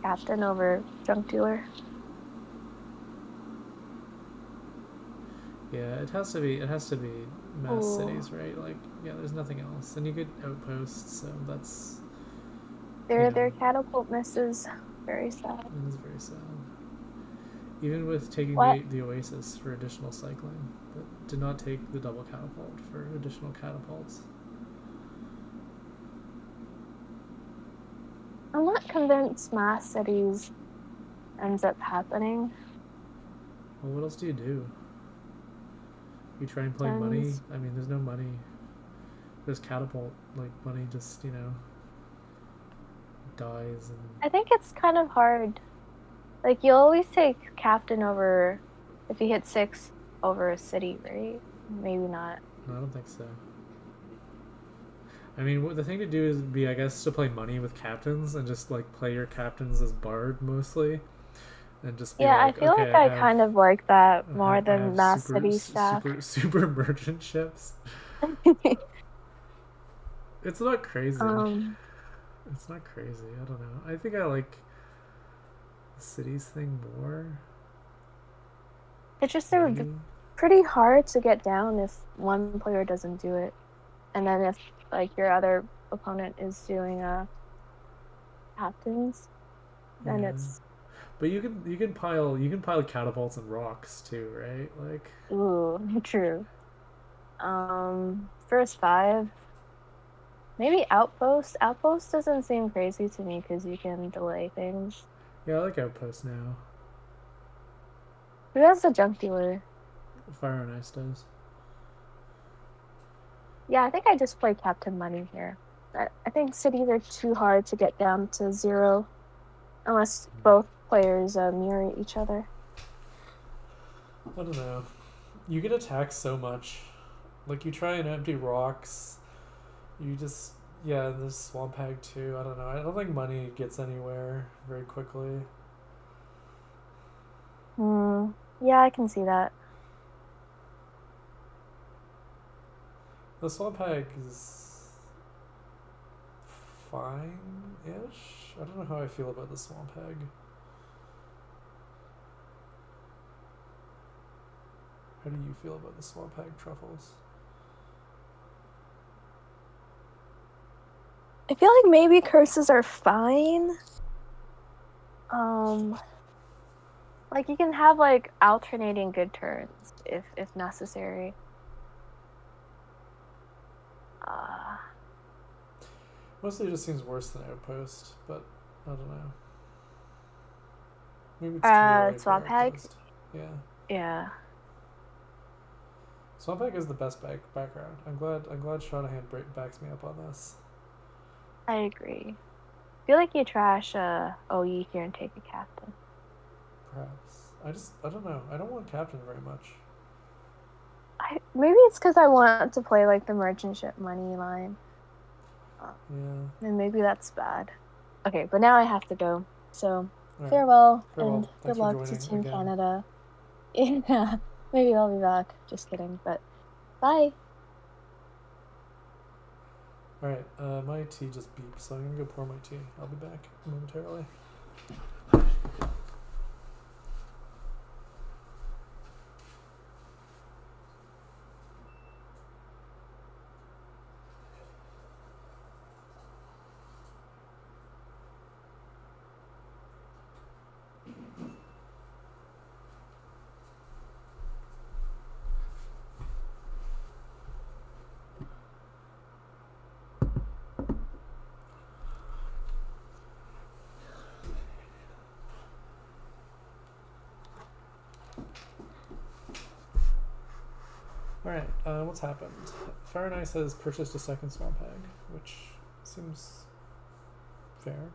Captain over Junk Dealer. Yeah, it has to be mass cities, right? Like, yeah, there's nothing else. And you get outposts, so that's... Their catapult misses. Very sad. It is very sad. Even with taking the Oasis for additional cycling, but did not take the double catapult for additional catapults. I'm not convinced mass cities ends up happening. Well, what else do? You try and play money? I mean, there's no money. There's catapult, like, money just, you know, dies. And I think it's kind of hard. Like, you'll always take Captain over, if you hit 6, over a city, right? Maybe not. No, I don't think so. I mean, the thing to do is I guess, to play money with captains and just, like, play your captains as Bard, mostly. And just be I feel like I kind of like that more than mass city stuff. Super merchant ships. It's not crazy. It's not crazy. I don't know. I think I like the cities thing more. It's just pretty hard to get down if one player doesn't do it, and then if like your other opponent is doing captains, then it's. But you can pile catapults and rocks too, right? Like. Ooh, true. First 5. Maybe Outpost. Outpost doesn't seem crazy to me because you can delay things. Yeah, I like Outpost now. Who has the Junk Dealer? fireonice does. Yeah, I think I just play Captain Money here. I think cities are too hard to get down to 0 unless both players mirror each other. I don't know. You get attacked so much. Like, you try and empty rocks. You just... Yeah, there's Swamp Hag too. I don't know. I don't think money gets anywhere very quickly. Yeah, I can see that. The Swamp Hag is... fine-ish? I don't know how I feel about the Swamp Hag. How do you feel about the Swamp Hag truffles? I feel like maybe curses are fine. Like you can have like alternating good turns if necessary. Mostly it just seems worse than Outpost, but I don't know. Maybe it's Swamp Hag? Yeah. Yeah. Swampegg is the best background. I'm glad Shanahan backs me up on this. I agree. I feel like you trash OE here and take a captain. Perhaps. I don't know. I don't want captain very much. Maybe it's because I want to play like the merchant ship money line. Yeah. And maybe that's bad. Okay, but now I have to go. So Right. farewell and good luck to Team Canada. Yeah, maybe I'll be back. Just kidding, but bye. Alright, my tea just beeped, so I'm gonna go pour my tea. I'll be back momentarily. Alright, what's happened? Fireonice has purchased a second Swampegg, which seems fair.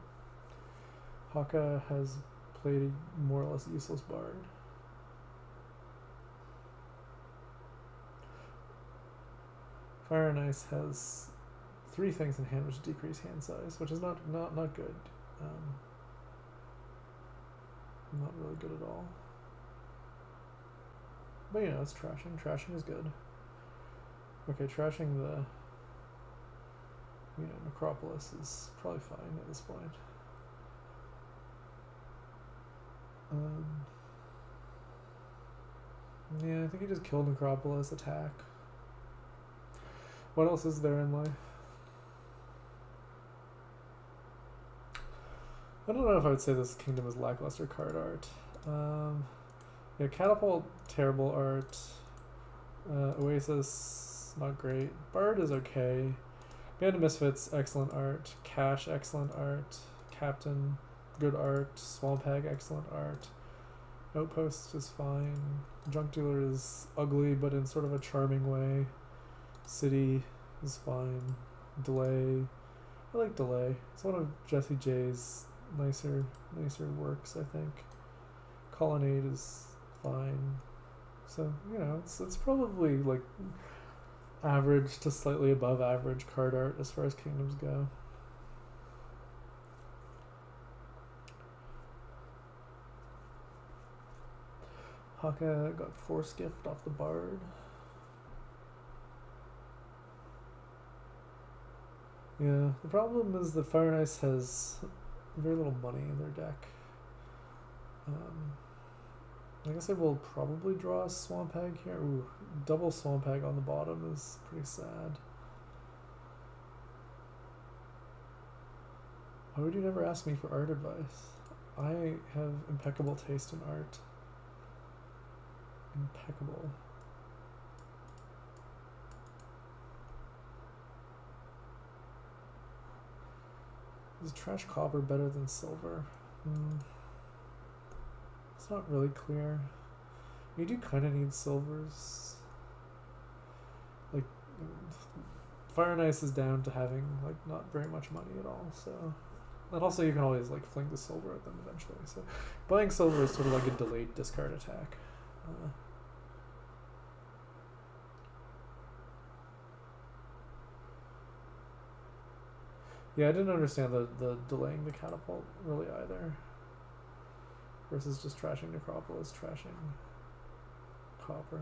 Hakha has played a more or less useless bard. Fireonice has 3 things in hand which decrease hand size, which is not good. Not really good at all. But it's trashing. Trashing is good. Okay, trashing the Necropolis is probably fine at this point. Yeah, I think he just killed Necropolis, attack. What else is there in life? I don't know if I would say this kingdom is lackluster card art. Yeah, Catapult, terrible art. Oasis, not great. Bard is okay. Band of Misfits, excellent art. Cash, excellent art. Captain, good art. Swampegg, excellent art. Outpost is fine. Junk Dealer is ugly, but in sort of a charming way. City is fine. Delay, I like Delay. It's one of Jesse J's nicer works, I think. Colonnade is fine. So, it's probably like average to slightly above average card art as far as kingdoms go. Hakha got Force Gift off the Bard. Yeah, the problem is that Fireonice has very little money in their deck. I guess I will probably draw a Swampegg here. Ooh, double Swampegg on the bottom is pretty sad. Why would you never ask me for art advice? I have impeccable taste in art. Impeccable. Is trash copper better than silver? It's not really clear. You do kind of need silvers. Like, Fireonice is down to having not very much money at all. So, and also you can always fling the silver at them eventually. So, buying silver is sort of like a delayed discard attack. Yeah, I didn't understand the delaying the catapult really either. Versus just trashing Necropolis, trashing copper.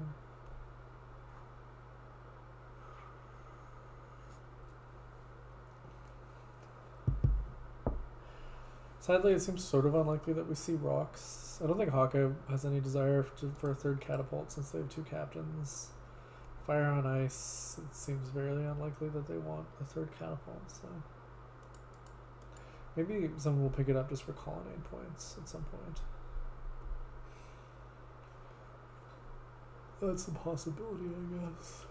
Sadly, it seems sort of unlikely that we see rocks. I don't think Hakha has any desire for a third catapult since they have 2 captains. Fireonice, it seems very unlikely that they want a third catapult, so maybe someone will pick it up just for colonnade points at some point. That's a possibility, I guess.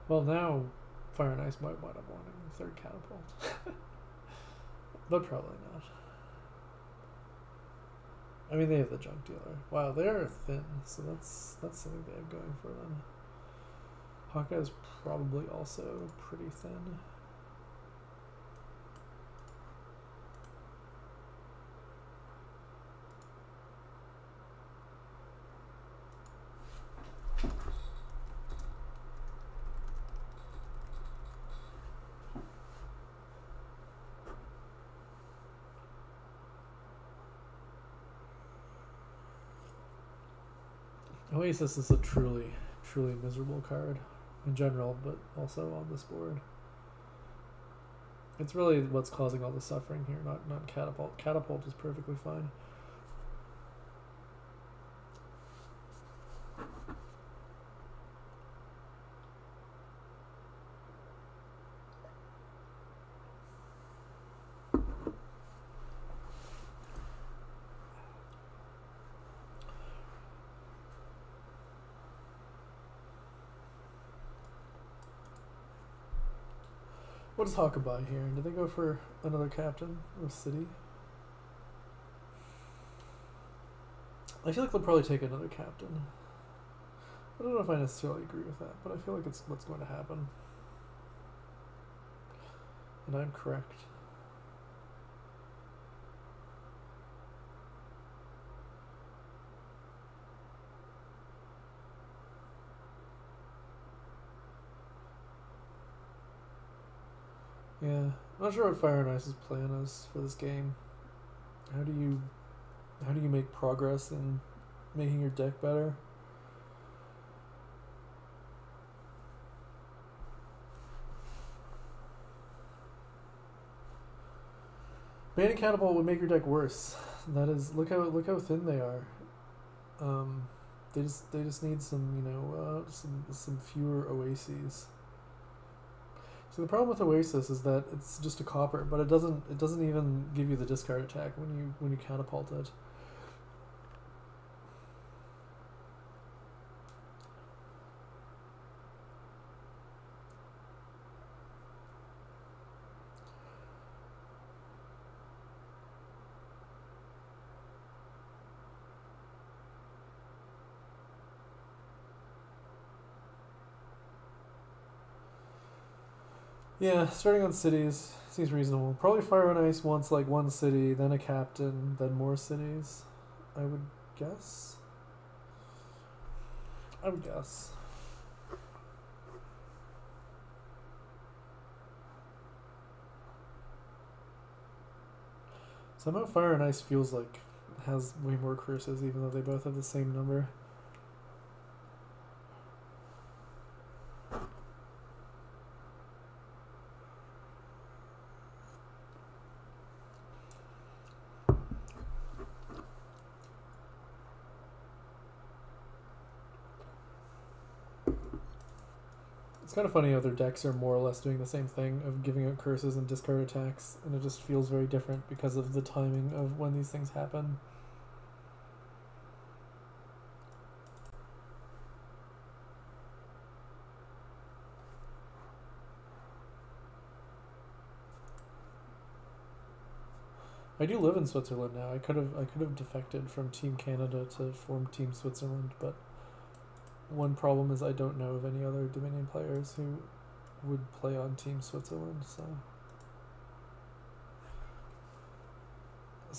Well, now Fire and Ice might wind up wanting a third catapult. But probably not. I mean, they have the junk dealer. Wow, they are thin, so that's something they have going for them. Hakha is probably also pretty thin. Oasis is a truly miserable card in general, but also on this board. It's really what's causing all the suffering here, not Catapult. Catapult is perfectly fine. What does Hakha buy here? Did they go for another captain or city? I feel like they'll probably take another captain. I don't know if I necessarily agree with that, but I feel like it's what's going to happen. And I'm correct. Yeah, I'm not sure what Fire and Ice's plan is for this game. How do you make progress in making your deck better? Banning Catapult would make your deck worse. That is, look how thin they are. They just need some some fewer oases. So the problem with Oasis is that it's just a copper, but it doesn't even give you the discard attack when you catapult it. Yeah, starting on cities seems reasonable. Probably Fire and Ice wants like one city, then a captain, then more cities. I would guess. Somehow Fire and Ice feels like it has way more curses, even though they both have the same number. It's kind of funny how their decks are more or less doing the same thing of giving out curses and discard attacks, and it just feels very different because of the timing of when these things happen. I do live in Switzerland now. I could have defected from Team Canada to form Team Switzerland, but one problem is I don't know of any other Dominion players who would play on Team Switzerland, so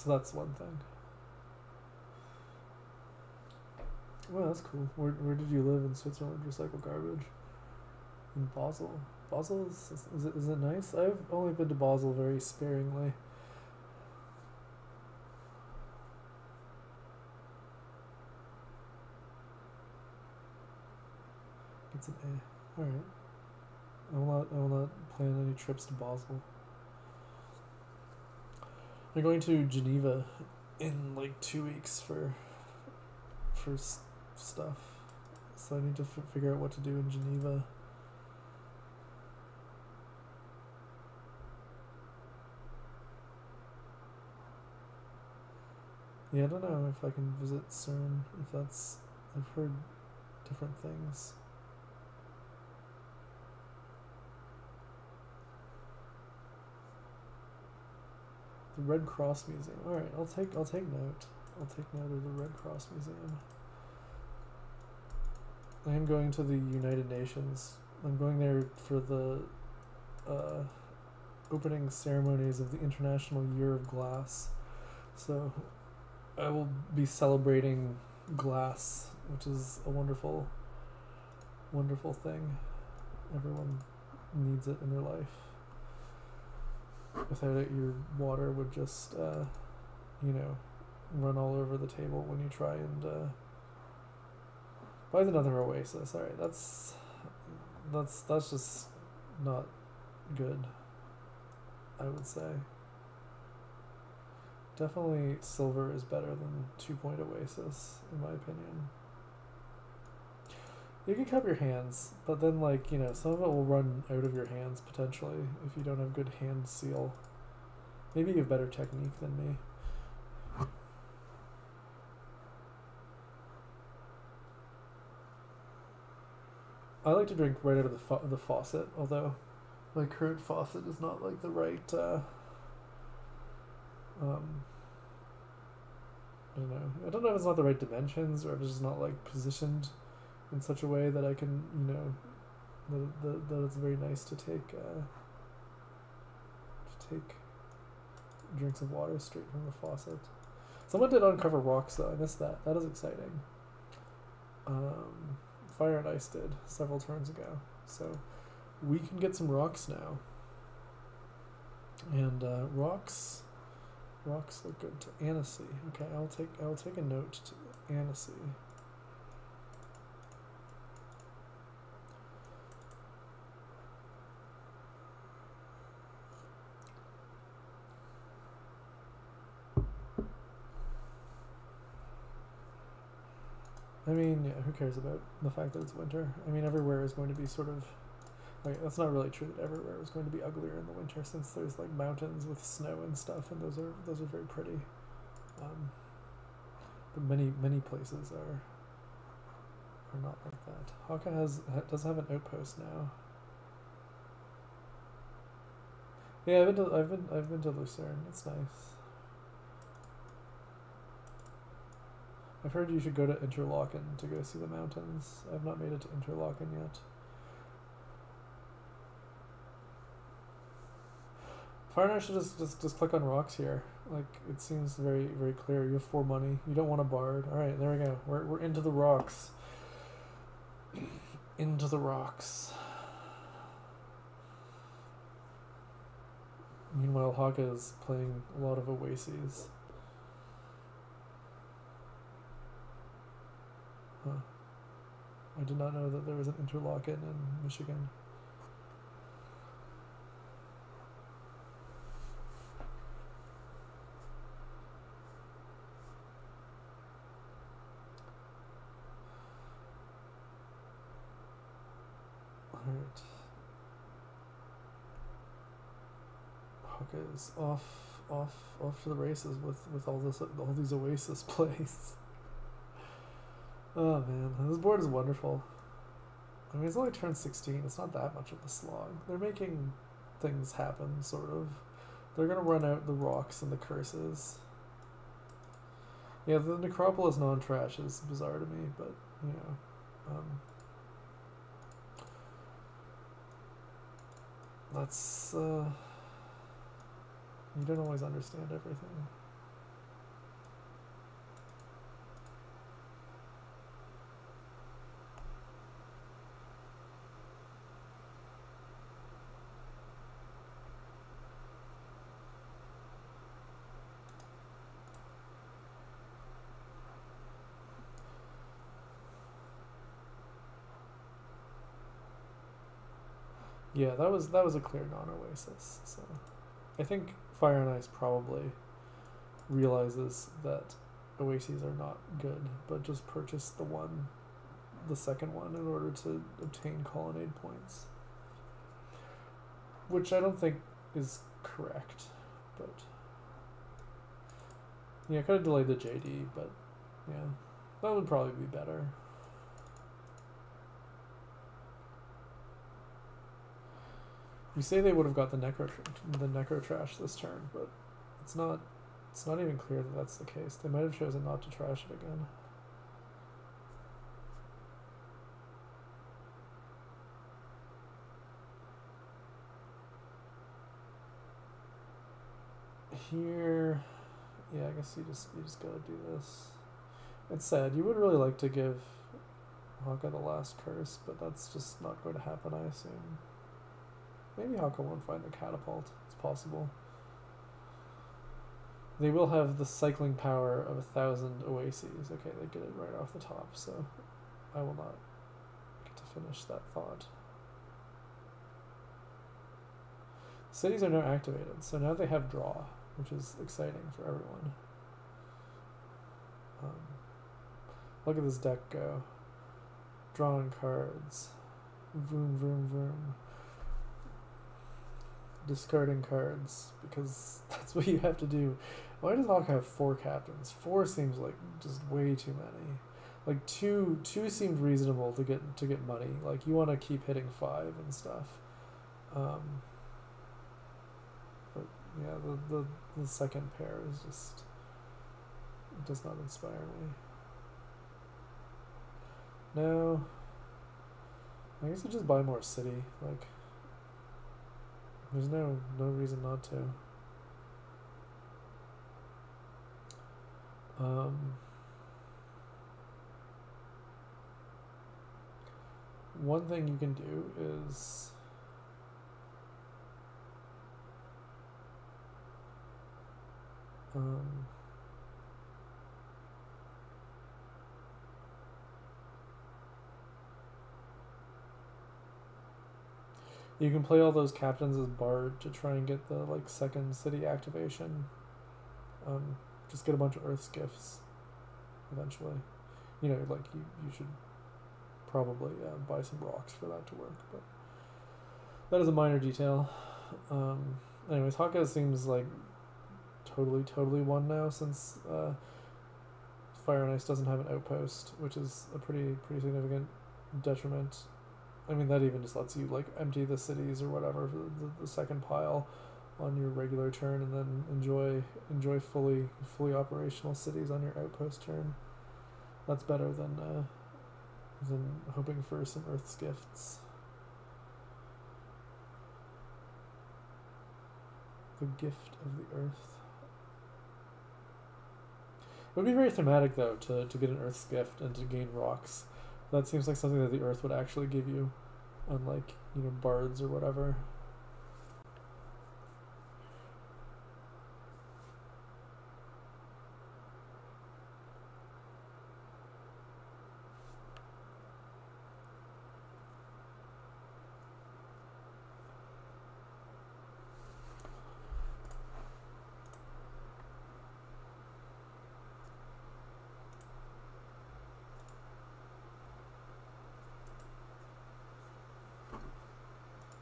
that's one thing. Well, that's cool. Where did you live in Switzerland? Recycle garbage? In Basel. Basel is it nice? I've only been to Basel very sparingly. It's an A. Alright. I will not plan any trips to Basel. I'm going to Geneva in like 2 weeks for stuff. So I need to figure out what to do in Geneva. Yeah, I don't know if I can visit CERN, I've heard different things. The Red Cross Museum. All right, I'll take note. I'll take note of the Red Cross Museum. I am going to the United Nations. I'm going there for the opening ceremonies of the International Year of Glass. So I will be celebrating glass, which is a wonderful, wonderful thing. Everyone needs it in their life. Without it, your water would just, run all over the table when you try and. Why is another oasis? All right, that's just not good, I would say. Definitely silver is better than 2-point oasis, in my opinion. You can cup your hands, but then, some of it will run out of your hands, potentially, if you don't have good hand seal. Maybe you have better technique than me. I like to drink right out of the faucet, although my current faucet is not, the right, I don't know. I don't know if it's not the right dimensions, or if it's just not, positioned in such a way that I can, that it's very nice to take drinks of water straight from the faucet. Someone did uncover rocks, though. I missed that. That is exciting. Fire and Ice did several turns ago, so we can get some rocks now. And rocks look good to Annecy. Okay, I will take a note to Annecy. I mean, yeah, who cares about the fact that it's winter? I mean, everywhere is going to be sort of... that's not really true that everywhere is going to be uglier in the winter, since there's, mountains with snow and stuff, and those are very pretty. But many places are not like that. Hakha does have an outpost now. Yeah, I've been to Lucerne. It's nice. I've heard you should go to Interlaken to go see the mountains. I've not made it to Interlaken yet. Fireonice should just click on rocks here. It seems very, very clear. You have 4 money. You don't want a bard. Alright, there we go. We're into the rocks. Into the rocks. Meanwhile, Hakha is playing a lot of oases. Huh. I did not know that there was an Interlaken in Michigan. Alright. Hakha is off to the races with all these oasis plays. Oh man, this board is wonderful. I mean, it's only turned 16. It's not that much of a slog. They're making things happen, sort of. They're gonna run out the rocks and the curses. Yeah, the Necropolis non-trash is bizarre to me, but, that's, you don't always understand everything. Yeah, that was a clear non-oasis. So, I think Fire and Ice probably realizes that oases are not good, but just purchased the second one, in order to obtain colonnade points, which I don't think is correct. But yeah, I could have delayed the JD, but yeah, that would probably be better. You say they would have got the necro trash this turn, but It's not even clear that that's the case. They might have chosen not to trash it again. Here, yeah, I guess you just gotta do this. It's sad. You would really like to give Hakha the last curse, but that's just not going to happen, I assume. Maybe Hakha won't find the catapult. It's possible. They will have the cycling power of 1,000 oases. Okay, they get it right off the top, so I will not get to finish that thought. Cities are now activated, so now they have draw, which is exciting for everyone. Look at this deck go. Drawing cards. Vroom, vroom, vroom. Discarding cards, because that's what you have to do. Why does Hawk have 4 captains? 4 seems like just way too many. Like two seemed reasonable to get money. Like you want to keep hitting 5 and stuff. But yeah, the second pair is just, it does not inspire me. No, I guess I just buy more city. Like there's no reason not to. One thing you can do is you can play all those captains as Bard to try and get the like second city activation. Just get a bunch of Earth's gifts eventually. You know, like you should probably buy some rocks for that to work, but that is a minor detail. Anyways, Hakha seems like totally won now, since fireonice doesn't have an outpost, which is a pretty significant detriment. I mean, that even just lets you like empty the cities or whatever for the second pile on your regular turn, and then enjoy fully operational cities on your outpost turn. That's better than hoping for some Earth's gifts. The gift of the Earth. It would be very thematic though to get an Earth's gift and to gain rocks. That seems like something that the Earth would actually give you, unlike, you know, bards or whatever.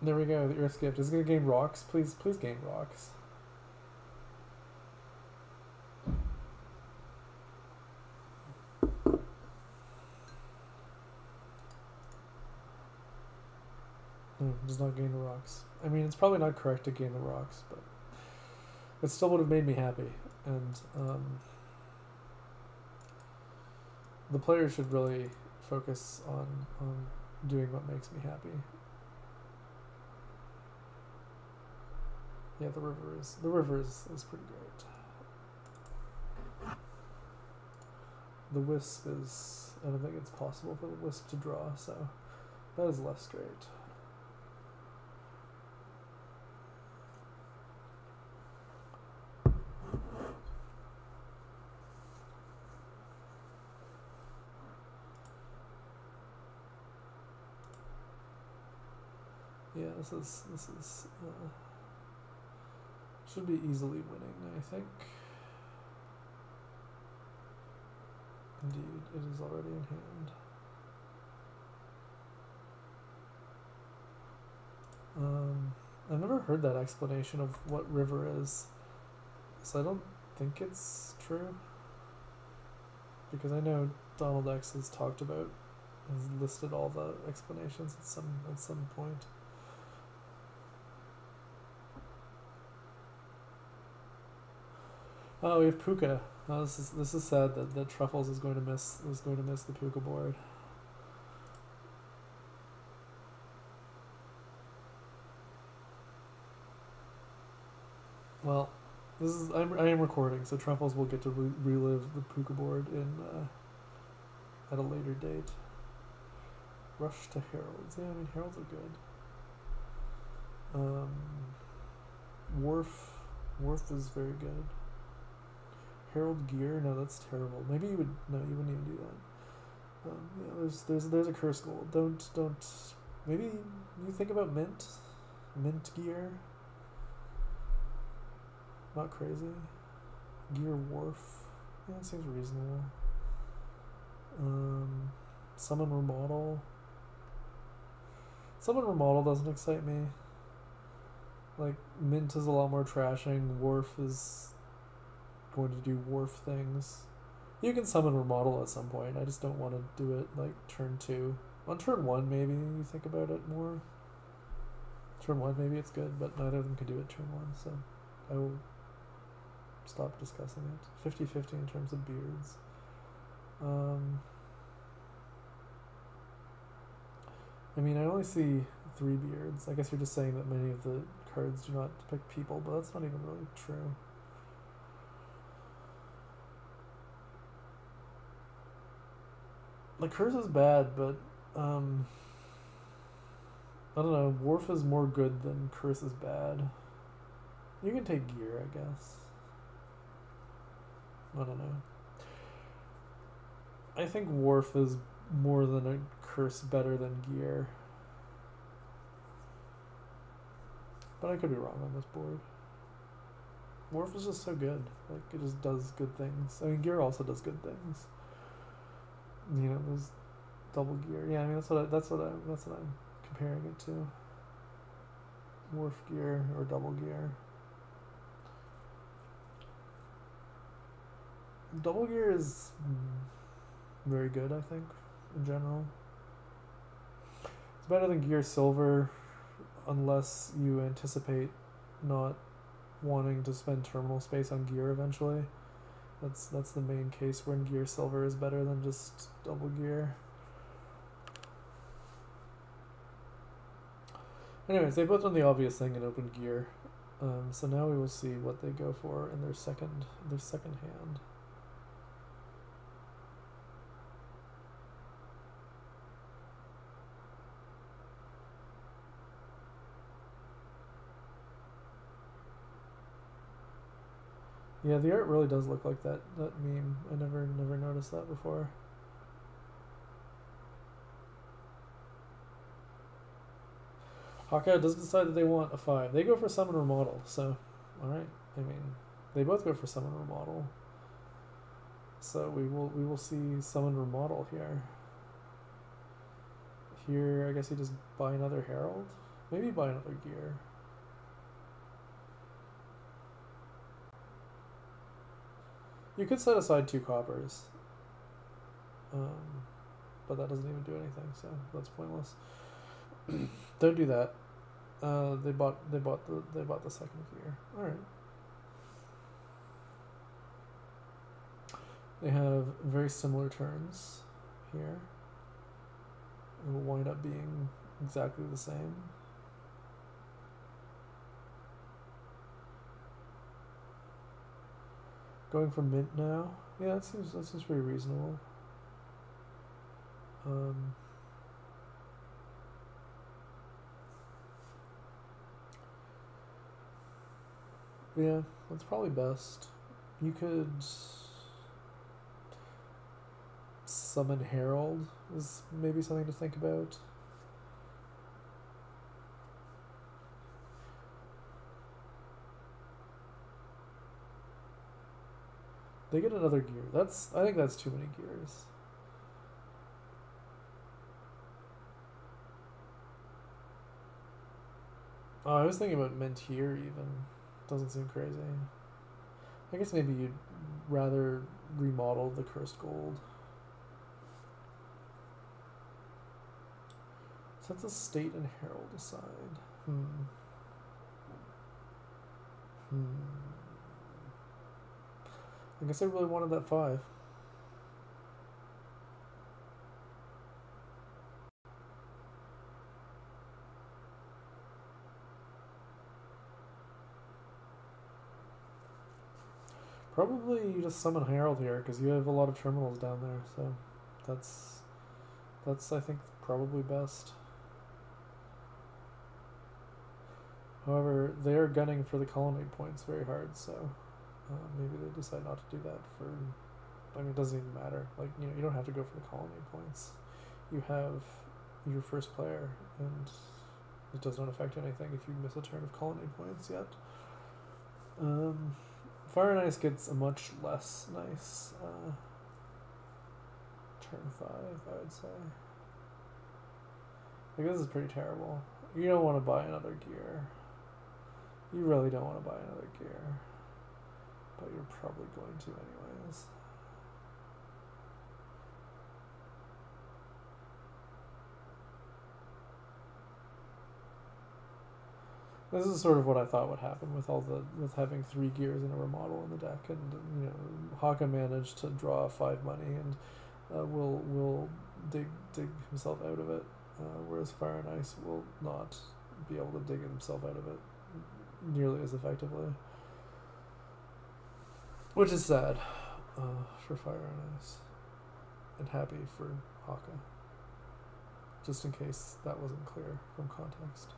There we go, the Earth's gift. Is it going to gain rocks? Please gain rocks. No, does not gain the rocks. I mean, it's probably not correct to gain the rocks, but it still would have made me happy. And the player should really focus on doing what makes me happy. Yeah, the river is pretty great. The wisp is, I don't think it's possible for the wisp to draw, so that is less great. Yeah, this is should be easily winning, I think. Indeed, it is already in hand. I've never heard that explanation of what river is, so I don't think it's true. Because I know Donald X has listed all the explanations at some point. Oh, we have Puka. Oh, this is sad that Truffles is going to miss the Puka board. Well, I am recording, so Truffles will get to relive the Puka board at a later date. Rush to Heralds. Yeah, I mean Heralds are good. Wharf is very good. Herald Gear? No, that's terrible. Maybe you would. No, you wouldn't even do that. Yeah, there's a curse gold. Don't. Maybe you think about mint gear. Not crazy. Gear Wharf. Yeah, it seems reasonable. Summon Remodel. Summon Remodel doesn't excite me. Like, Mint is a lot more trashing. Wharf is going to do Wharf things. You can summon Remodel at some point. I just don't want to do it, like, turn 2. On turn 1, maybe you think about it more. Turn 1, maybe it's good, but neither of them can do it turn 1, so I will stop discussing it. 50-50 in terms of beards. I mean, I only see 3 beards. I guess you're just saying that many of the cards do not depict people, but that's not even really true. The curse is bad, but I don't know. Wharf is more good than curse is bad. You can take gear, I guess. I don't know. I think Wharf is more than a curse better than gear. But I could be wrong on this board. Wharf is just so good. Like, it just does good things. I mean, gear also does good things. You know, there's double gear. Yeah, I mean that's what I'm comparing it to. Wharf gear or double gear. Double gear is very good, I think, in general. It's better than gear silver, unless you anticipate not wanting to spend terminal space on gear eventually. That's the main case when gear silver is better than just double gear. Anyways, they both done the obvious thing and opened gear. So now we will see what they go for in their second hand. Yeah, the art really does look like that meme. I never noticed that before. Hakha doesn't decide that they want a 5. They go for summon remodel, so alright. I mean, they both go for summon remodel. So we will see summon remodel here. Here, I guess you just buy another herald? Maybe buy another gear. You could set aside 2 coppers, but that doesn't even do anything, so that's pointless. Don't do that. They bought the second gear. All right. They have very similar turns here. It will wind up being exactly the same. Going for mint now? Yeah, that seems pretty reasonable. Yeah, that's probably best. You could summon Herald is maybe something to think about. They get another gear. I think that's too many gears. Oh, I was thinking about mint here even. Doesn't seem crazy. I guess maybe you'd rather remodel the cursed gold. Sets a state and herald aside. guess I really wanted that 5. Probably you just summon Herald here because you have a lot of terminals down there, so that's I think probably best. However, they are gunning for the colonnade points very hard, so maybe they decide not to do that for. I mean, it doesn't even matter. Like, you know, you don't have to go for the colonnade points. You have your first player, and it does not affect anything if you miss a turn of colonnade points yet. Fireonice gets a much less nice turn 5, I would say. Like, this is pretty terrible. You don't want to buy another gear. You really don't want to buy another gear. But you're probably going to anyways. This is sort of what I thought would happen with having 3 gears in a remodel in the deck, and you know, Hakha managed to draw 5 money and will dig himself out of it, whereas Fireonice will not be able to dig himself out of it nearly as effectively, which is sad for Fireonice and happy for Hakha. Just in case that wasn't clear from context.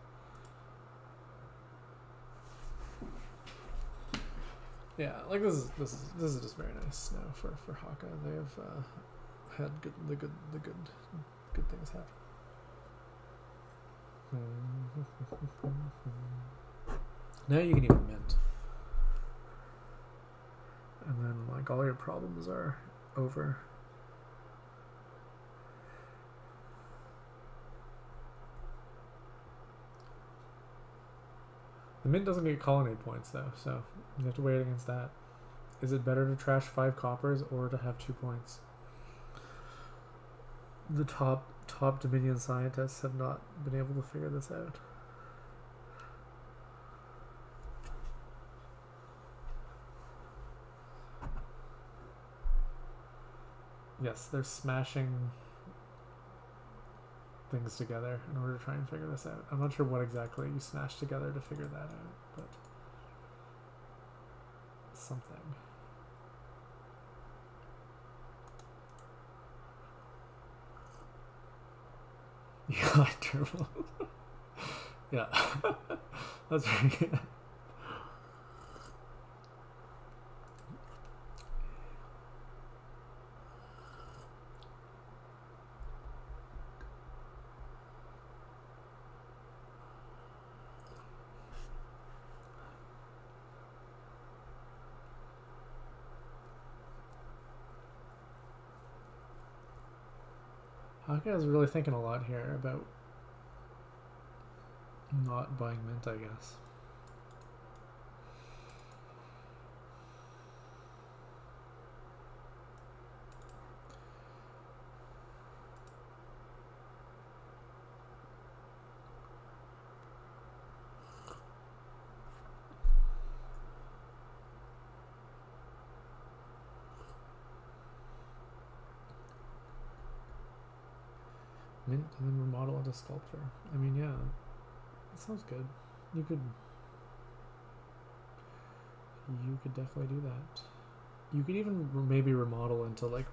Yeah, like this is just very nice now for Hakha. They have had good things happen. Now you can even mint, and then like all your problems are over. The mint doesn't get colonnade points though, so you have to weigh it against that. Is it better to trash 5 coppers or to have 2 points? The top Dominion scientists have not been able to figure this out. Yes, they're smashing things together in order to try and figure this out. I'm not sure what exactly you smash together to figure that out, but something. Yeah, turbo. Yeah, that's very good. Hakha is really thinking a lot here about not buying mint, I guess. Mint and then remodel into sculpture. I mean, yeah, that sounds good. You could definitely do that. You could even maybe remodel into like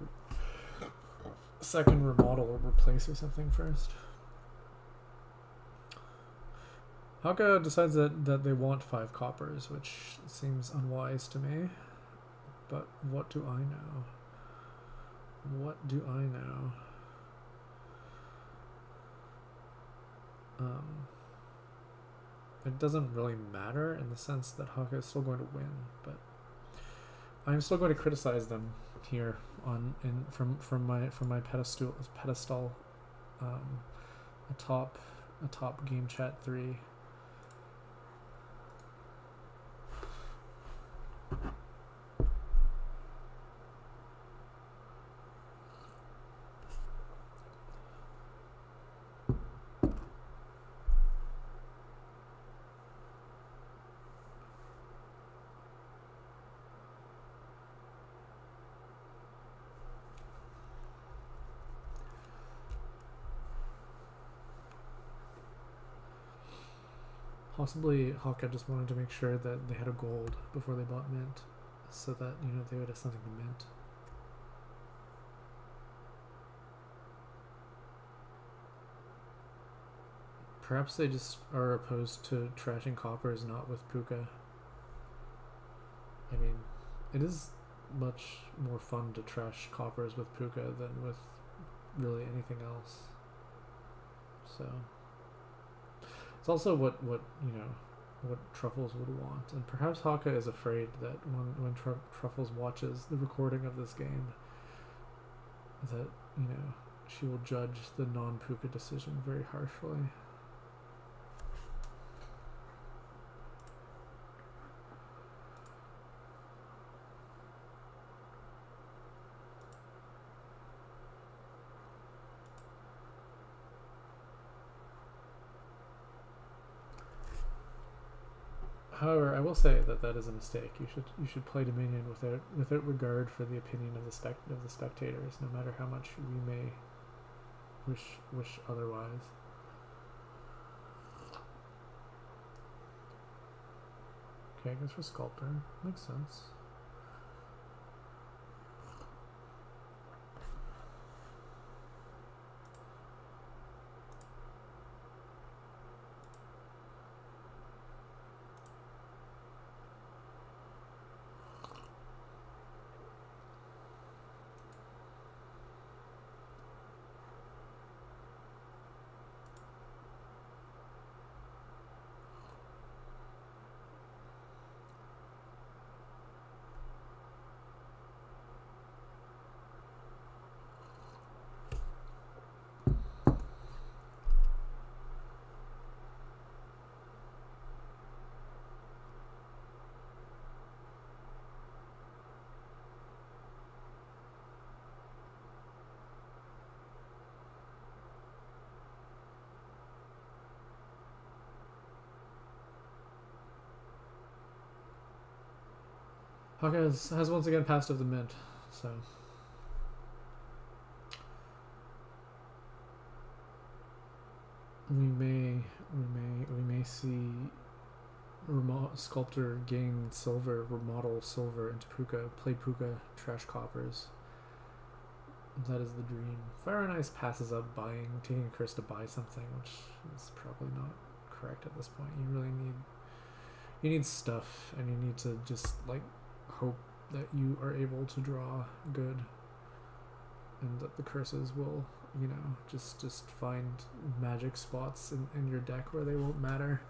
second remodel or replace or something first. Hakha decides that they want 5 coppers, which seems unwise to me. But what do I know? What do I know? It doesn't really matter in the sense that Hakha is still going to win, but I'm still going to criticize them here from my pedestal atop game chat 3. Possibly Hakha just wanted to make sure that they had a gold before they bought mint, so that, you know, they would have something to mint. Perhaps they just are opposed to trashing coppers, not with puka. I mean, it is much more fun to trash coppers with puka than with really anything else. So it's also what you know, what Truffles would want, and perhaps Hakha is afraid that when Truffles watches the recording of this game, that, you know, she will judge the non-puka decision very harshly. However, I will say that that is a mistake. You should play Dominion without regard for the opinion of the spectators, no matter how much we may wish otherwise. Okay, I guess for Sculptor. Makes sense. Hakha has once again passed of the mint, so we may see Sculptor gain silver, remodel silver into puka, play puka, trash coppers. That is the dream. Fireonice passes up taking a curse to buy something, which is probably not correct at this point. You need stuff, and you need to just like hope that you are able to draw good, and that the curses will, you know, just find magic spots in your deck where they won't matter.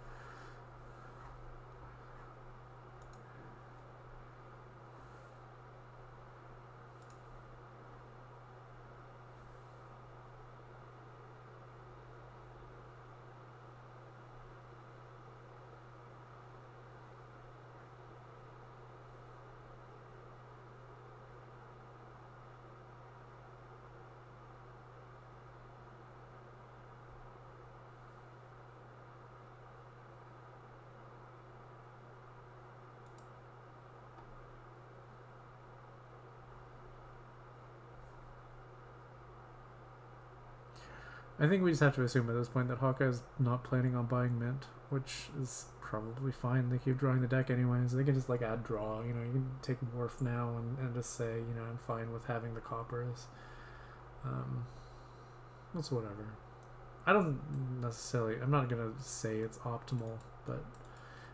I think we just have to assume at this point that Hakha is not planning on buying mint, which is probably fine. They keep drawing the deck anyways. They can just like add draw, you know, you can take Morph now and just say, you know, I'm fine with having the coppers. That's whatever. I don't necessarily, I'm not going to say it's optimal, but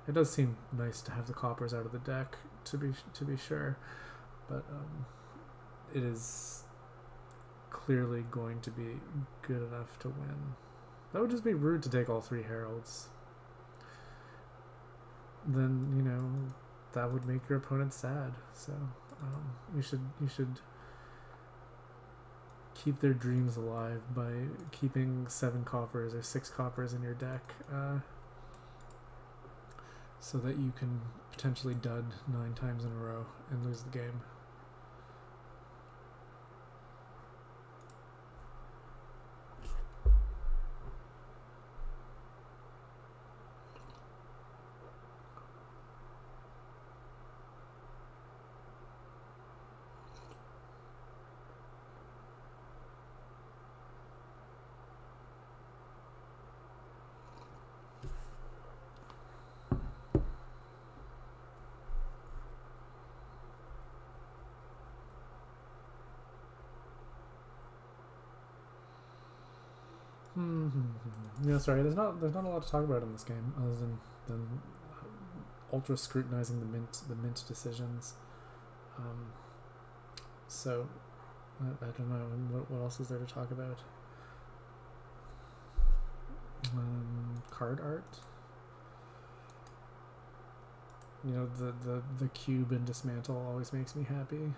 it does seem nice to have the coppers out of the deck, to be sure. But it is clearly going to be good enough to win. That would just be rude to take all three heralds. Then, you know, that would make your opponent sad. So you should keep their dreams alive by keeping 7 coppers or 6 coppers in your deck, so that you can potentially dud 9 times in a row and lose the game. Yeah, sorry. There's not a lot to talk about in this game other than ultra scrutinizing the mint decisions. So I don't know what else is there to talk about. Card art. You know, the cube and dismantle always makes me happy.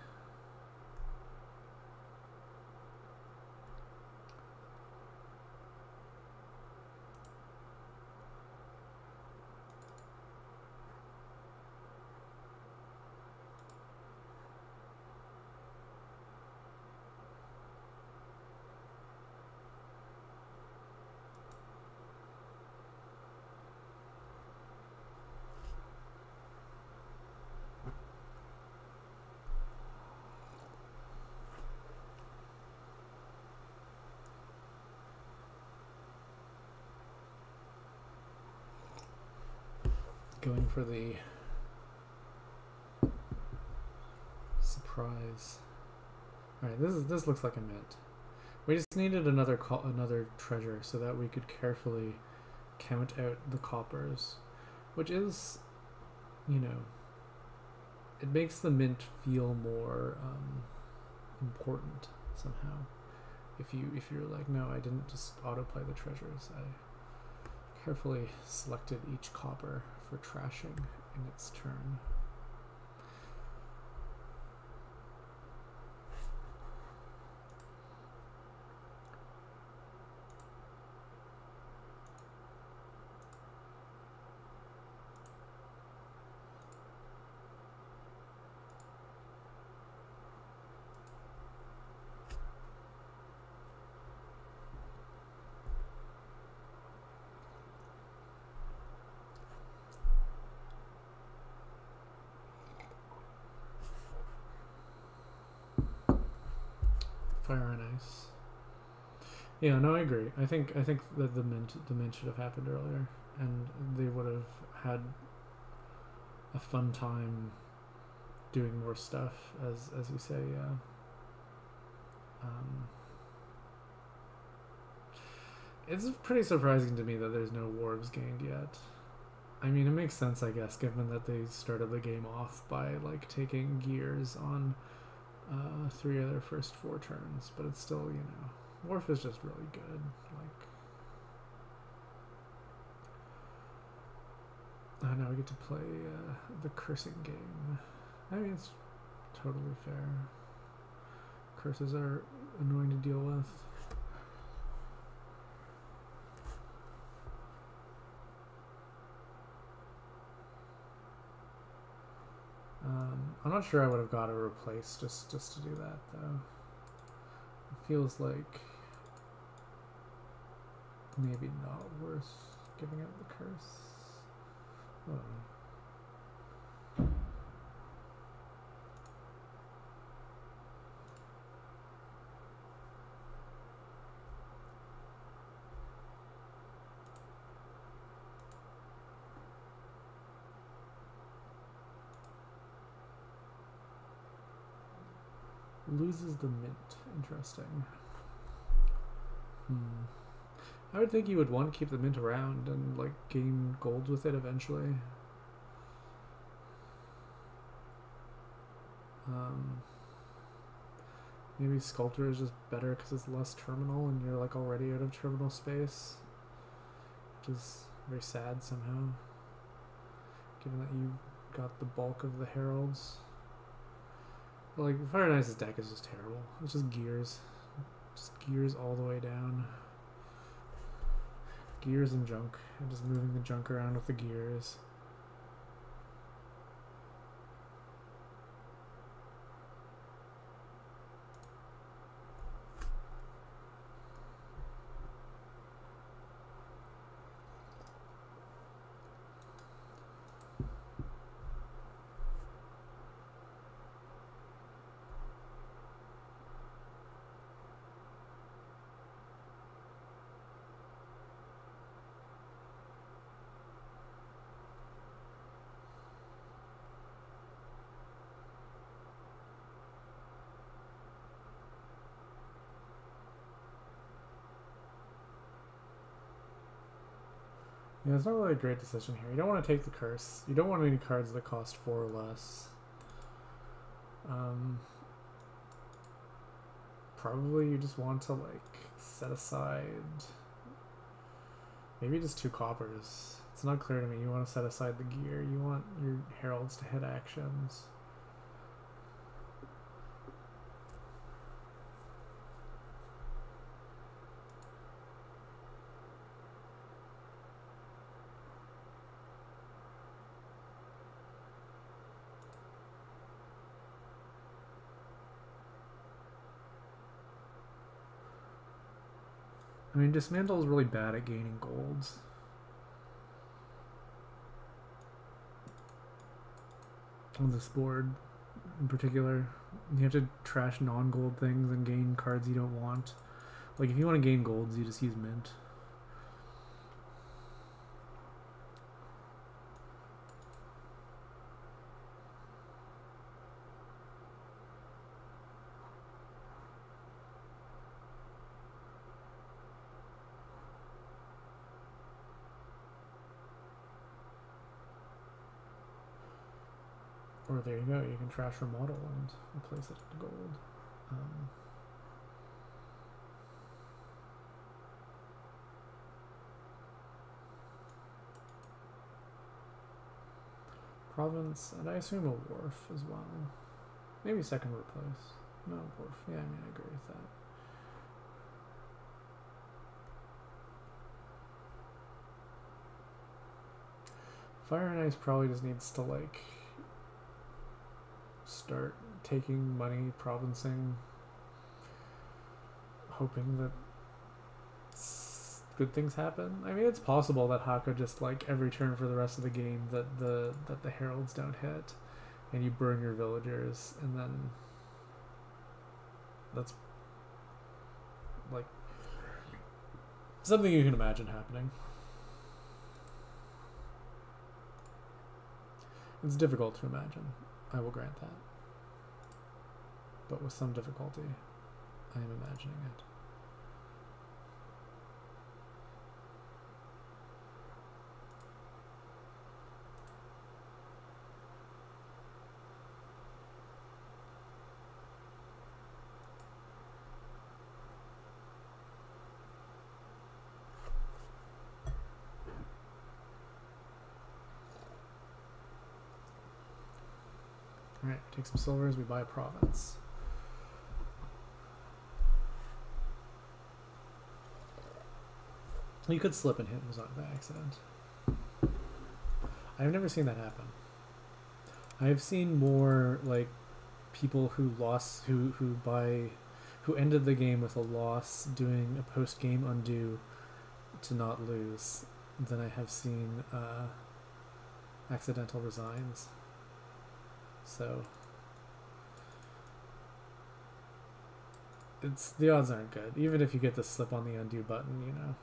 Going for the surprise. All right, this looks like a mint. We just needed another treasure so that we could carefully count out the coppers, which is, you know, it makes the mint feel more important somehow. If you're like, no, I didn't just autoplay the treasures. I carefully selected each copper for trashing in its turn. Fireonice. Yeah, no, I agree. I think that the mint should have happened earlier, and they would have had a fun time doing more stuff, as you say. Yeah. It's pretty surprising to me that there's no wharves gained yet. I mean, it makes sense, I guess, given that they started the game off by like taking gears on 3 of their first 4 turns, but it's still, you know, wharf is just really good. Like, now we get to play the cursing game. I mean, it's totally fair. Curses are annoying to deal with. I'm not sure I would have got a replace just to do that, though. It feels like maybe not worth giving out the curse. Oh. Loses the mint. Interesting. I would think you would want to keep the mint around and like gain gold with it eventually. Maybe Sculptor is just better because it's less terminal and you're like already out of terminal space, which is very sad somehow, given that you got the bulk of the heralds. But like Fireonice's deck is just terrible. It's just gears all the way down. Gears and junk, and just moving the junk around with the gears. Yeah, it's not really a great decision here. You don't want to take the curse. You don't want any cards that cost 4 or less. Probably you just want to like set aside maybe just 2 coppers. It's not clear to me. You want to set aside the gear. You want your heralds to hit actions. I mean, Dismantle is really bad at gaining golds. On this board, in particular, you have to trash non-gold things and gain cards you don't want. Like, if you want to gain golds, you just use Mint. Or there you go, you can trash Remodel and replace it with gold. Province, and I assume a Wharf as well. Maybe second replace. No, Wharf. Yeah, I mean, I agree with that. Fireonice probably just needs to, like, start taking money, provincing, hoping that good things happen. I mean, it's possible that Hakha just, like, every turn for the rest of the game that the heralds don't hit, and you burn your villagers, and then that's like something you can imagine happening. It's difficult to imagine, I will grant that, but with some difficulty I am imagining it. Alright, take some silvers, we buy a province. You could slip and hit Mazan by accident. I've never seen that happen. I've seen more like people who lost, who ended the game with a loss doing a post-game undo to not lose than I have seen accidental resigns. So the odds aren't good. Even if you get the slip on the undo button, you know,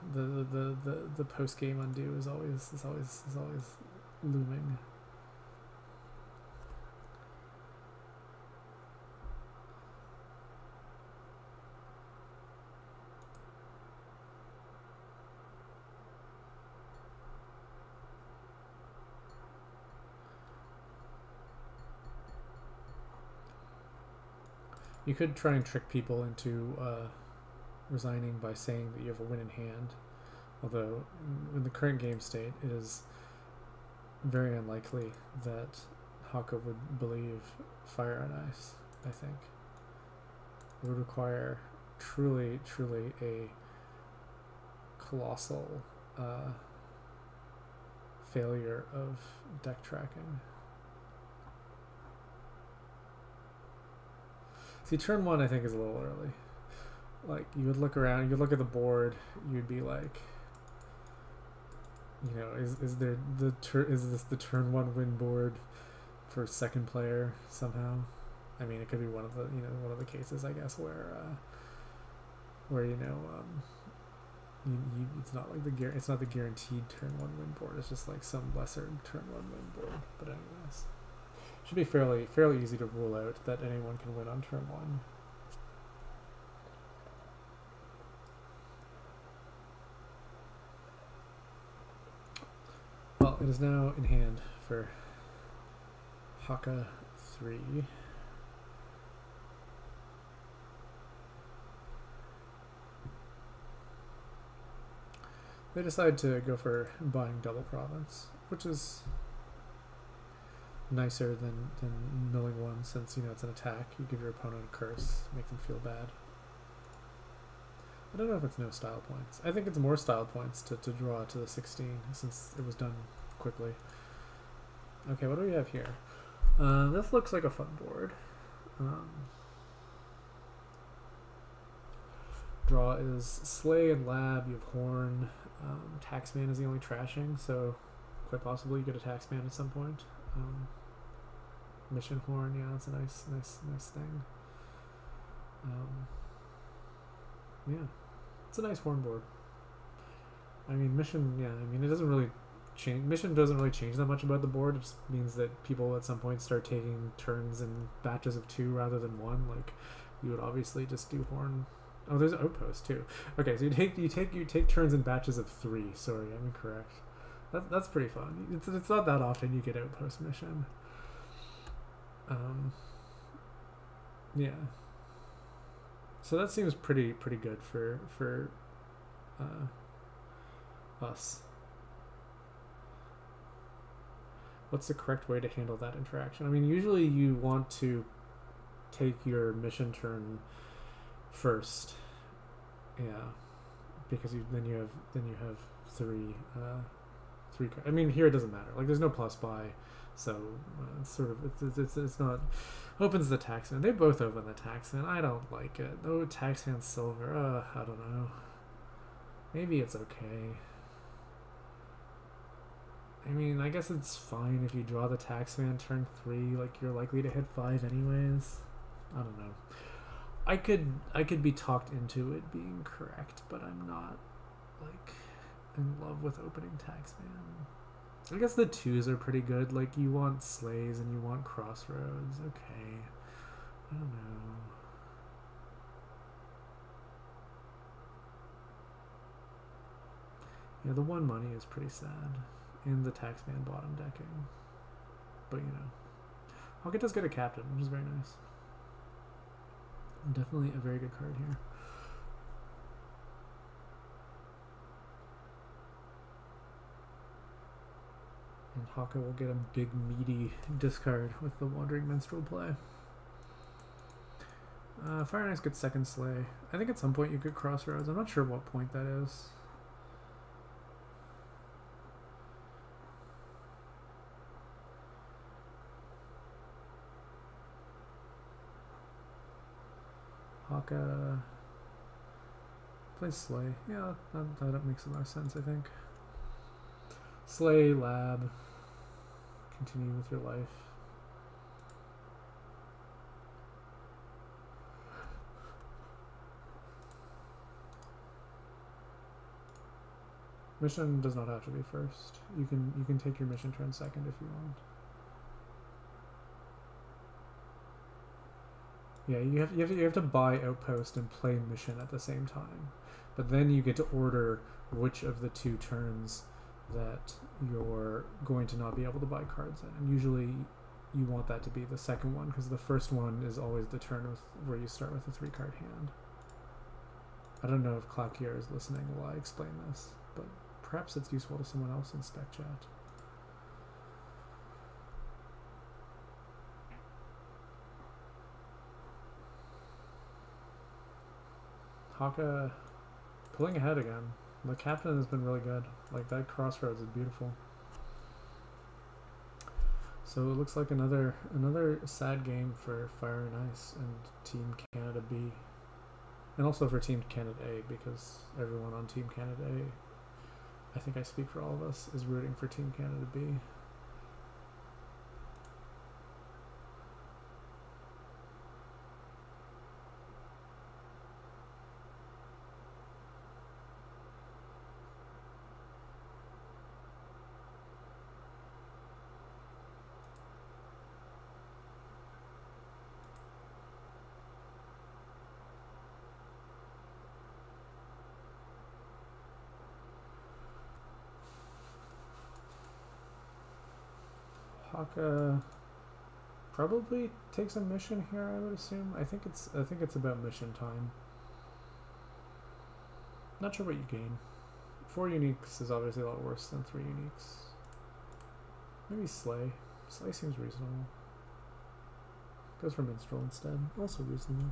the post game undo is always looming. You could try and trick people into resigning by saying that you have a win in hand, although in the current game state it is very unlikely that Hakha would believe Fire on Ice. I think it would require truly a colossal failure of deck tracking. See, turn one I think is a little early. Like, you would look around, you'd look at the board, you'd be like, you know, is this the turn one win board for second player somehow? I mean, it could be one of the cases, I guess, where you know, it's not like it's not the guaranteed turn one win board. It's just like some lesser turn one win board. But anyways. Should be fairly easy to rule out that anyone can win on turn one. It is now in hand for hakha3. They decide to go for buying double province, which is nicer than milling one, since, you know, it's an attack. You give your opponent a curse, make them feel bad. I don't know if it's no style points. I think it's more style points to draw to the 16, since it was done quickly. Okay, what do we have here? This looks like a fun board. Draw is Slay and Lab, you have Horn. Taxman is the only trashing, so quite possibly you get a Taxman at some point. Mission Horn, yeah, that's a nice thing. Yeah, it's a nice horn board. I mean, Mission, yeah, I mean, it doesn't really change. Mission doesn't really change that much about the board. It just means that people at some point start taking turns in batches of 2 rather than 1. Like, you would obviously just do Horn. Oh, there's Outpost too. Okay, so you take turns in batches of 3. Sorry, I'm incorrect. That's pretty fun. It's not that often you get Outpost Mission. Yeah. So that seems pretty good for us. What's the correct way to handle that interaction? I mean, usually you want to take your mission turn first, yeah, because then you have three. I mean, here it doesn't matter. Like, there's no plus buy, so it's sort of it's not opens the tax in. They both open the tax in. I don't like it. Oh, tax hand silver. I don't know. Maybe it's okay. I mean, I guess it's fine if you draw the tax man turn 3. Like, you're likely to hit 5 anyways. I don't know. I could be talked into it being correct, but I'm not, like, in love with opening Taxman. I guess the 2s are pretty good. Like, you want Slays and you want Crossroads. Okay. I don't know. Yeah, the 1 money is pretty sad in the Taxman bottom decking. But, you know. Hakha does get a captain, which is very nice. Definitely a very good card here. And Hakha will get a big meaty discard with the Wandering Minstrel play. Fireonice gets second Slay. I think at some point you could Crossroads. I'm not sure what point that is. Hakha plays Slay. Yeah, that makes the most sense, I think. Slay, Lab. Continue with your life. Mission does not have to be first. You can take your mission turn second if you want. Yeah, you have to buy Outpost and play Mission at the same time, but then you get to order which of the 2 turns that you're going to not be able to buy cards in, and usually you want that to be the second one, because the first one is always the turn where you start with a 3-card hand. I don't know if Claudier is listening while I explain this, but perhaps it's useful to someone else in spec chat. Hakha pulling ahead again. The captain has been really good. Like, that Crossroads is beautiful. So it looks like another sad game for Fire and Ice and Team Canada B. And also for Team Canada A, because everyone on Team Canada A, I think I speak for all of us, is rooting for Team Canada B. Hakha probably takes a mission here, I would assume. I think it's about mission time. Not sure what you gain. 4 uniques is obviously a lot worse than 3 uniques. Maybe Slay. Slay seems reasonable. Goes for Minstrel instead. Also reasonable.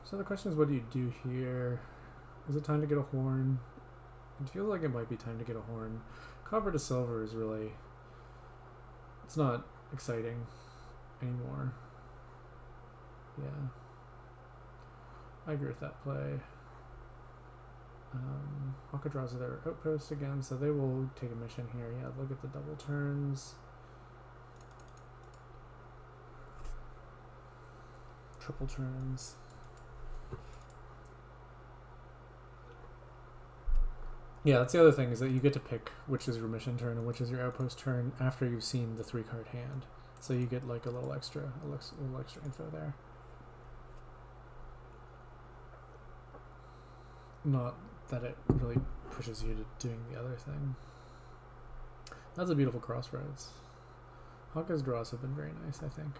So the question is, what do you do here? Is it time to get a horn? It feels like it might be time to get a horn. Copper to silver is really... It's not exciting anymore. Yeah. I agree with that play. Hakha draws their outpost again, so they will take a mission here. Yeah, look at the double turns. Triple turns. Yeah, that's the other thing, is that you get to pick which is your mission turn and which is your outpost turn after you've seen the 3-card hand. So you get like a little extra info there. Not that it really pushes you to doing the other thing. That's a beautiful crossroads. Hakha's draws have been very nice, I think.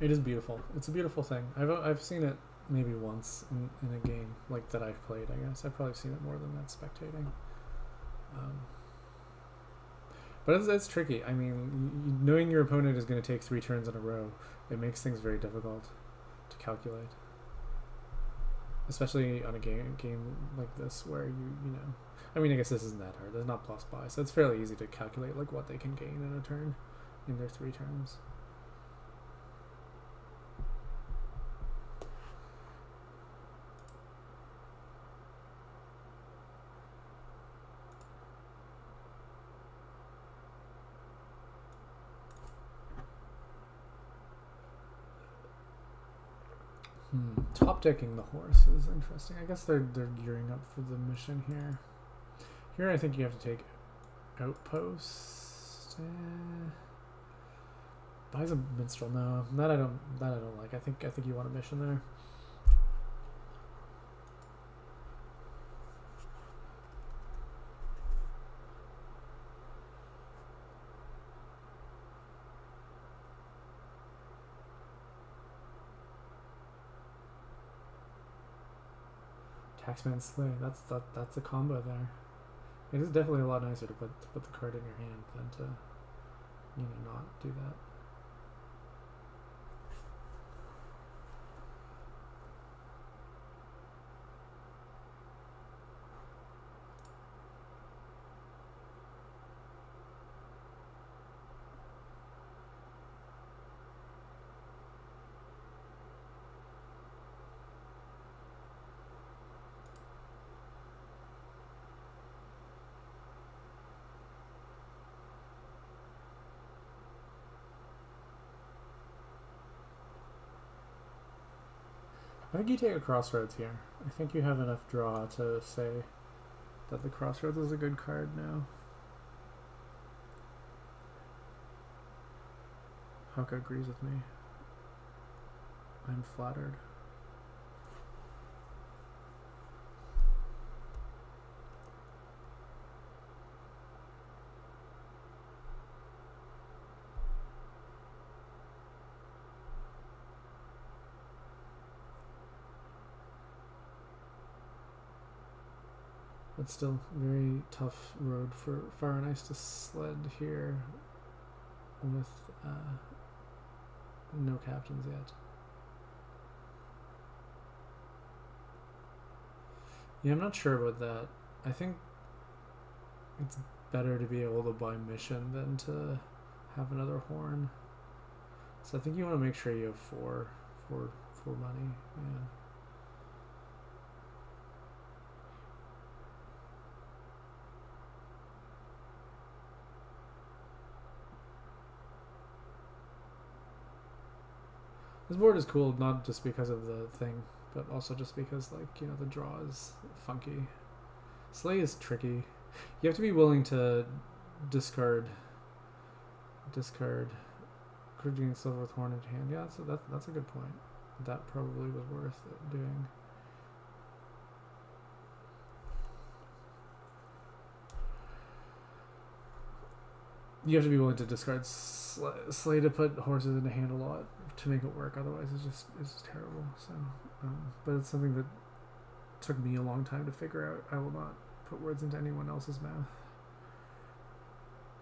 It is beautiful. It's a beautiful thing. I've seen it maybe once in a game like that I've played, I guess. I've probably seen it more than that spectating. But it's tricky. I mean, knowing your opponent is going to take 3 turns in a row, it makes things very difficult to calculate. Especially on a game like this where you know... I mean, I guess this isn't that hard. There's not plus buy, so it's fairly easy to calculate like what they can gain in a turn in their 3 turns. Top decking the horse is interesting. I guess they're gearing up for the mission here. Here I think you have to take outpost. Buys a minstrel. No, that I don't like. I think you want a mission there. Taxman Slay. That's a combo there. It is definitely a lot nicer to put the card in your hand than to, you know, not do that. I think you take a crossroads here. I think you have enough draw to say that the crossroads is a good card now. Hakha agrees with me. I'm flattered. It's still a very tough road for fireonice to sled here with no captains yet. Yeah, I'm not sure about that. I think it's better to be able to buy mission than to have another horn. So I think you want to make sure you have four money. Yeah. This board is cool, not just because of the thing, but also just because, like, you know, the draw is funky. Slay is tricky. You have to be willing to discard Critiquing Silver with Horn in hand. Yeah, so that's a good point. That probably was worth doing. You have to be willing to discard Slay to put horses into hand a lot to make it work. Otherwise, it's just terrible. So, but it's something that took me a long time to figure out. I will not put words into anyone else's mouth,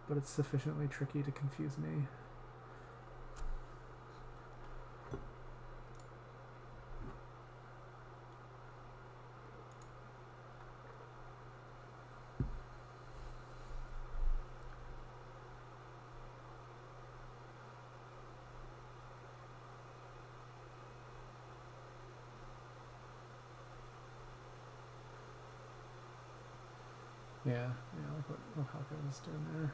but it's sufficiently tricky to confuse me. Yeah, like what Hakha is doing there.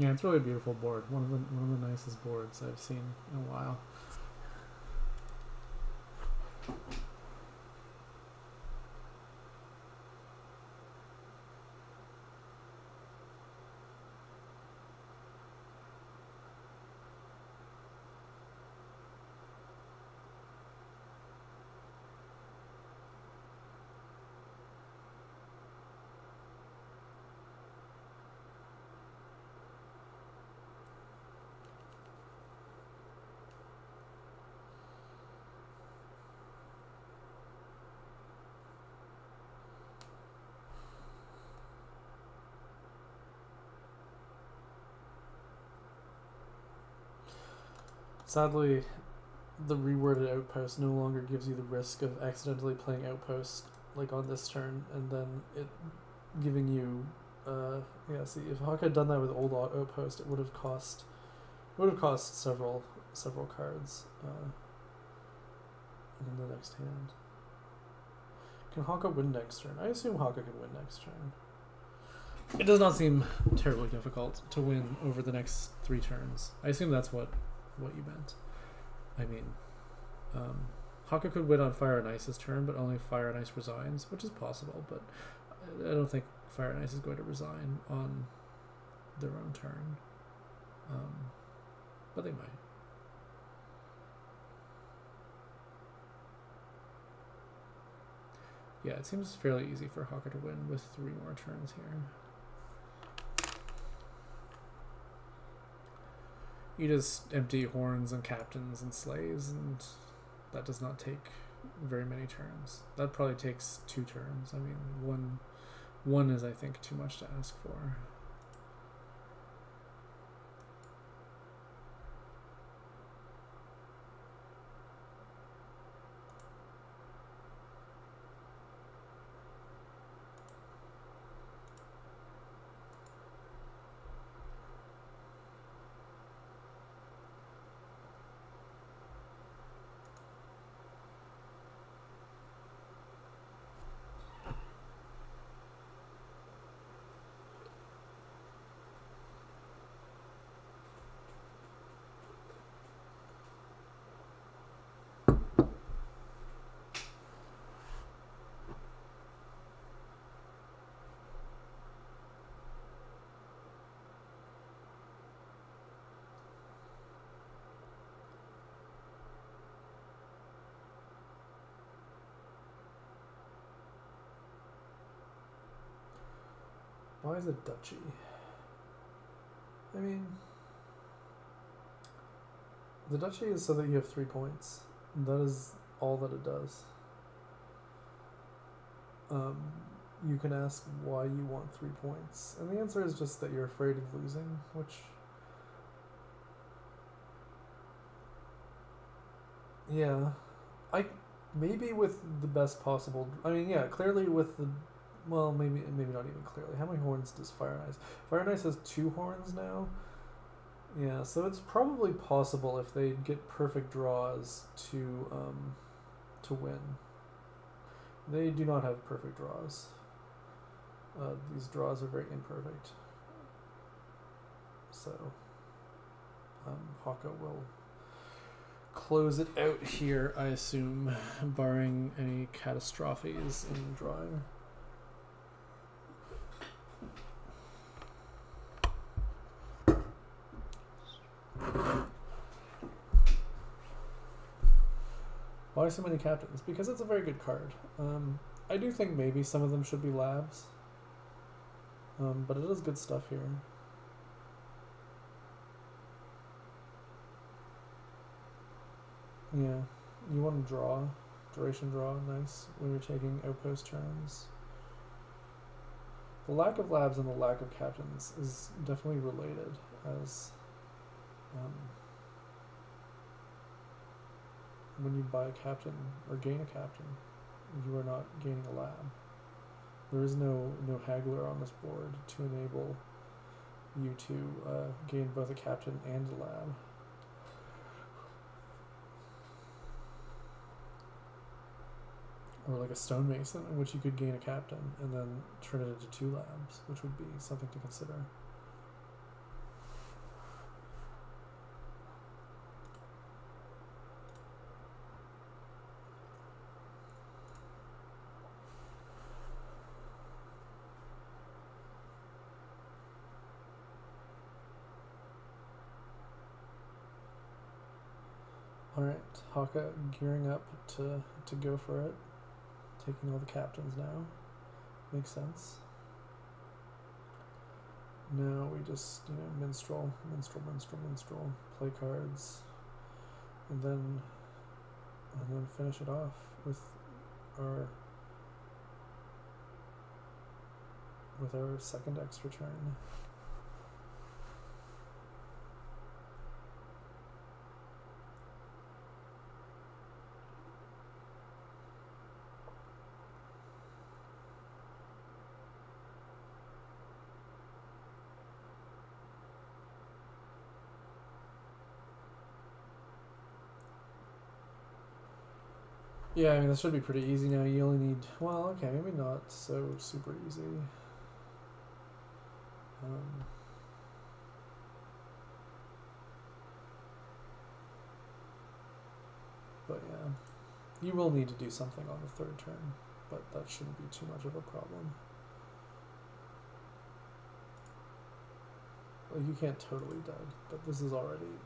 Yeah, it's really a beautiful board. One of the nicest boards I've seen in a while. Sadly, the reworded outpost no longer gives you the risk of accidentally playing outpost like on this turn and then it giving you yeah, see, if Hawk had done that with old outpost, it would have cost several cards in the next hand. Can Hawka win next turn? I assume Hawka can win next turn. It does not seem terribly difficult to win over the next 3 turns. I assume that's what you meant. I mean, Haka could win on Fire and Ice's turn, but only Fire and Ice resigns, which is possible, but I don't think Fire and Ice is going to resign on their own turn. But they might. Yeah, it seems fairly easy for Haka to win with 3 more turns here. You just empty horns and captains and slays, and that does not take very many turns. That probably takes 2 turns. I mean, one is, I think, too much to ask for. Why is it duchy? I mean, the duchy is so that you have 3 points. That is all that it does. You can ask why you want 3 points, and the answer is just that you're afraid of losing, which, yeah, maybe with the best possible. I mean, yeah, clearly with the, well, maybe not even clearly. How many horns does fireonice? Fireonice has 2 horns now. Yeah, so it's probably possible if they get perfect draws to win. They do not have perfect draws. These draws are very imperfect. So, Hakha will close it out here, I assume, barring any catastrophes in drawing. Why so many captains? Because it's a very good card. I do think maybe some of them should be labs. But it is good stuff here. Yeah, you want to draw, duration draw, nice, when you're taking outpost turns. The lack of labs and the lack of captains is definitely related, as when you buy a captain or gain a captain, you are not gaining a lab. There is no haggler on this board to enable you to gain both a captain and a lab. Or like a stonemason, in which you could gain a captain and then turn it into 2 labs, which would be something to consider. Alright, Hakha gearing up to go for it. Taking all the captains now. Makes sense. Now we just, minstrel, play cards, and then finish it off with our second extra turn. Yeah, I mean, this should be pretty easy now. You only need, well, okay, maybe not so super easy. But yeah, you will need to do something on the 3rd turn, but that shouldn't be too much of a problem. Like, you can't totally dead, but this is already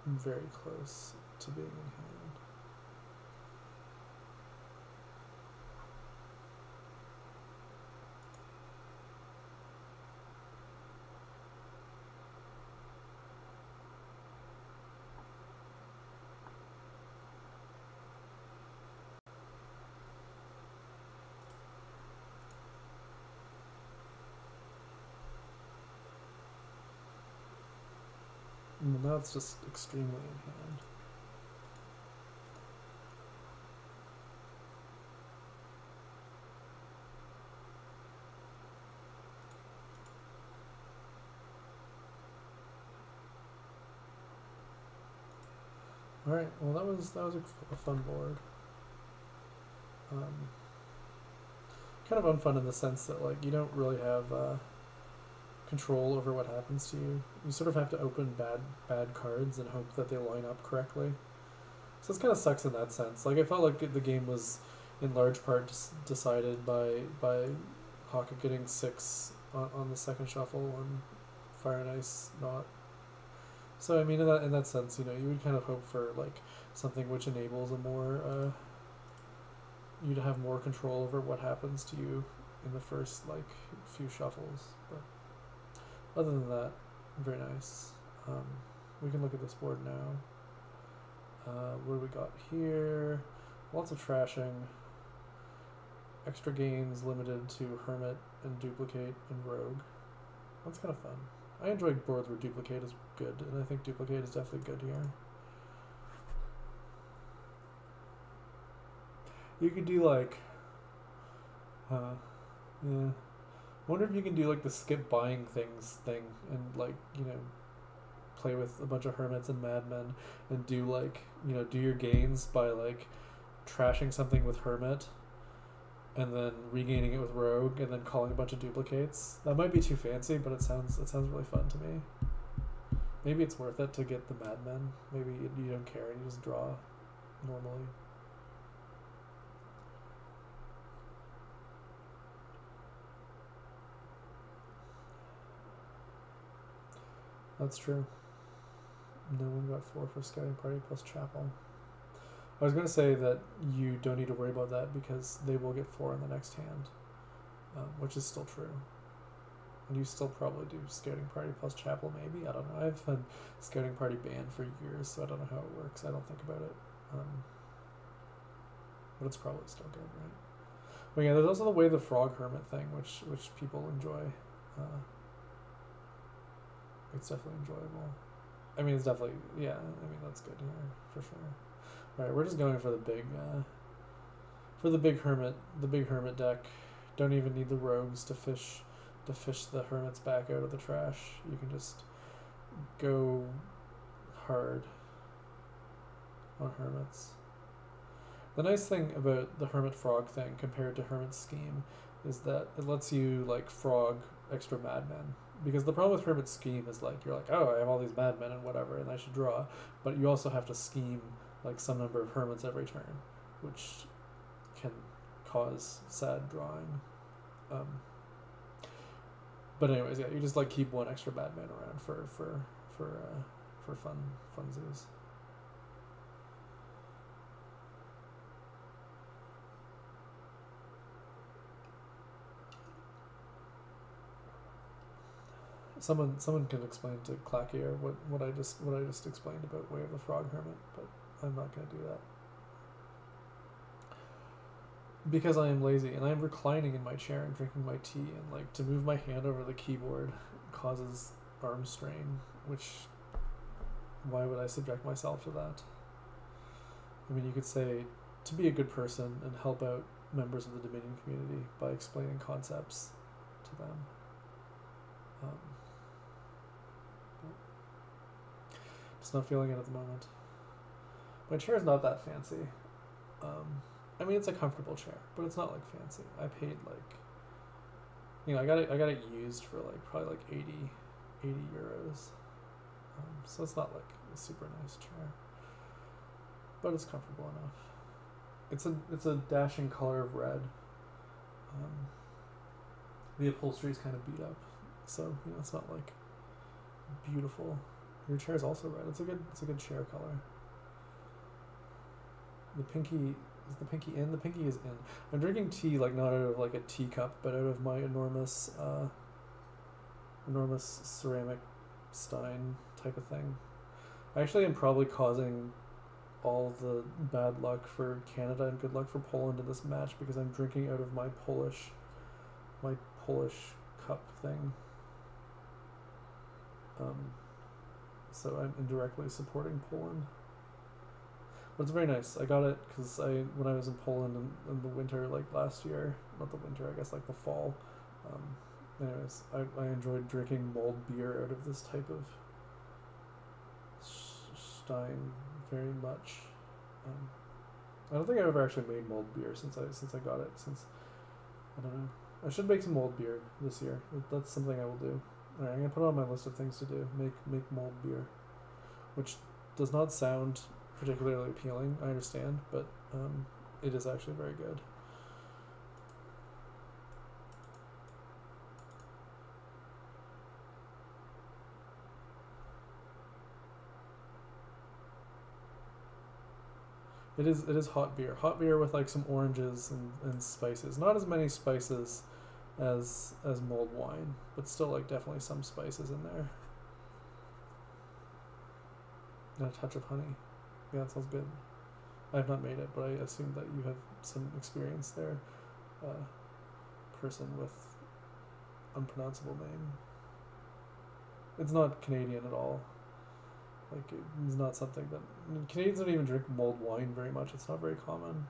very close to being in hand. And now it's just extremely in hand. Alright, well that was a fun board. Kind of unfun in the sense that, like, you don't really have control over what happens to you. You sort of have to open bad cards and hope that they line up correctly. So it kind of sucks in that sense. Like, I felt like the game was in large part decided by Hakha getting 6 on the second shuffle and fireonice not. So I mean, in that sense, you would kind of hope for like something which enables a more you to have more control over what happens to you in the first like few shuffles. But other than that, very nice. We can look at this board now. What do we got here? Lots of trashing. Extra gains limited to Hermit and Duplicate and Rogue. That's kind of fun. I enjoy boards where Duplicate is good, and I think Duplicate is definitely good here. You could do like, yeah. I wonder if you can do like the skip buying things thing and like, you know, play with a bunch of Hermits and Madmen and do like, you know, do your gains by like trashing something with Hermit and then regaining it with Rogue and then calling a bunch of duplicates. That might be too fancy, but it sounds really fun to me. Maybe it's worth it to get the Madmen. Maybe you don't care and you just draw normally. That's true. No one got 4 for Scouting Party plus Chapel. I was going to say that you don't need to worry about that because they will get 4 in the next hand, which is still true. And you still probably do Scouting Party plus Chapel, maybe? I don't know. I've had Scouting Party banned for years, so I don't know how it works. I don't think about it. But it's probably still good, right? But yeah, there's also the Way the Frog Hermit thing, which people enjoy. It's definitely enjoyable. I mean, it's definitely, yeah, I mean, that's good here, for sure. Alright, we're just going for the big hermit deck. Don't even need the rogues to fish the hermits back out of the trash. You can just go hard on hermits. The nice thing about the hermit frog thing compared to hermit scheme is that it lets you like frog extra madmen. Because the problem with Hermit Scheme is like, you're like, oh, I have all these madmen and whatever, and I should draw. But you also have to scheme like some number of hermits every turn, which can cause sad drawing. But anyways, yeah, you just like keep one extra madman around for funsies. Someone can explain to Clackier what I just explained about Way of the Frog Hermit, but I'm not going to do that because I am lazy and I am reclining in my chair and drinking my tea, and like to move my hand over the keyboard causes arm strain, which why would I subject myself to that? I mean, you could say to be a good person and help out members of the Dominion community by explaining concepts to them. Just not feeling it at the moment. My chair is not that fancy. I mean, it's a comfortable chair, but it's not like fancy. I paid like, you know, I got it used for like probably like 80 euros. So it's not like a super nice chair, but it's comfortable enough. It's a dashing color of red. The upholstery is kind of beat up, so you know it's not like beautiful. Your chair is also red. It's a good chair color. The pinky is the pinky in. The pinky is in. I'm drinking tea like not out of like a teacup, but out of my enormous ceramic stein type of thing. I actually am probably causing all the bad luck for Canada and good luck for Poland in this match because I'm drinking out of my Polish cup thing. So I'm indirectly supporting Poland. But it's very nice. I got it because when I was in Poland in the winter, like last year, not the winter, I guess like the fall. Anyways, I enjoyed drinking mulled beer out of this type of stein very much. I don't think I've ever actually made mulled beer since I got it. I don't know. I should make some mulled beer this year. That's something I will do. Alright, I'm going to put it on my list of things to do. Make mulled beer. Which does not sound particularly appealing, I understand, but it is actually very good. It is hot beer. Hot beer with like some oranges and spices. Not as many spices as mulled wine, but still like definitely some spices in there. And a touch of honey. Yeah, that sounds good. I have not made it, but I assume that you have some experience there. Person with unpronounceable name. It's not Canadian at all. Like, it's not something that... Canadians don't even drink mulled wine very much. It's not very common.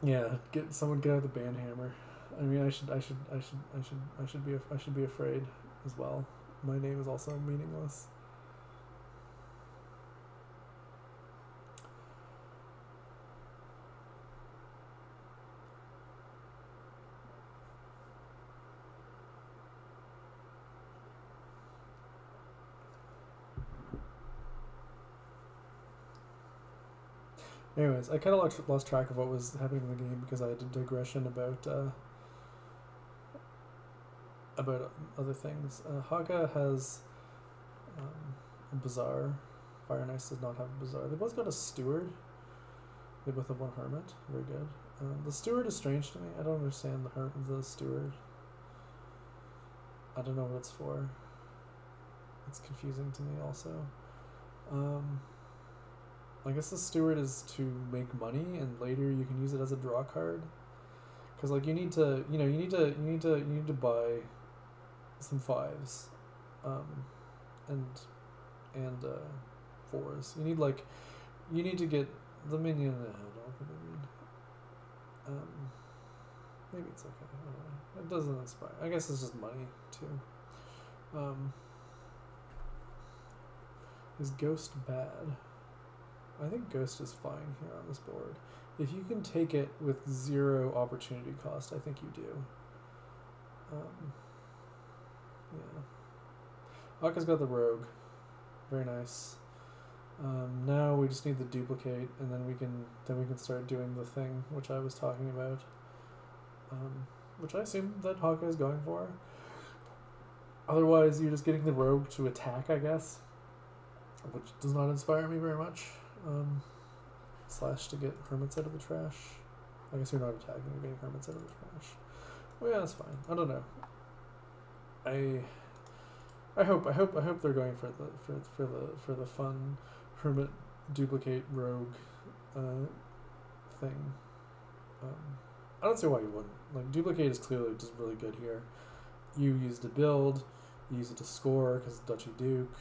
Yeah, get out the band hammer. I mean, I should be afraid as well. My name is also meaningless. Anyways, I kind of lost track of what was happening in the game because I had a digression about other things. Hakha has a bazaar. Fireonice does not have a bazaar. They both got a steward. They both have one hermit. Very good. The steward is strange to me. I don't understand the steward. I don't know what it's for. It's confusing to me also. I guess the steward is to make money, and later you can use it as a draw card. Because like you need to buy some fives, and fours. You need to get the minion. I don't know what they need. Maybe it's okay. I don't know. It doesn't inspire. I guess it's just money too. Is Ghost bad? I think Ghost is fine here on this board. If you can take it with 0 opportunity cost, I think you do. Yeah. Hakha's got the Rogue. Very nice. Now we just need the duplicate, and then we can start doing the thing which I was talking about. Which I assume that Hakha is going for. Otherwise, you're just getting the Rogue to attack, I guess, which does not inspire me very much. Slash to get hermits out of the trash. I guess you're not attacking, you're getting hermits out of the trash. Well, yeah, that's fine. I don't know. I hope they're going for the fun hermit duplicate rogue thing. I don't see why you wouldn't. Like, duplicate is clearly just really good here. You use it to build, you use it to score because Duchy Duke.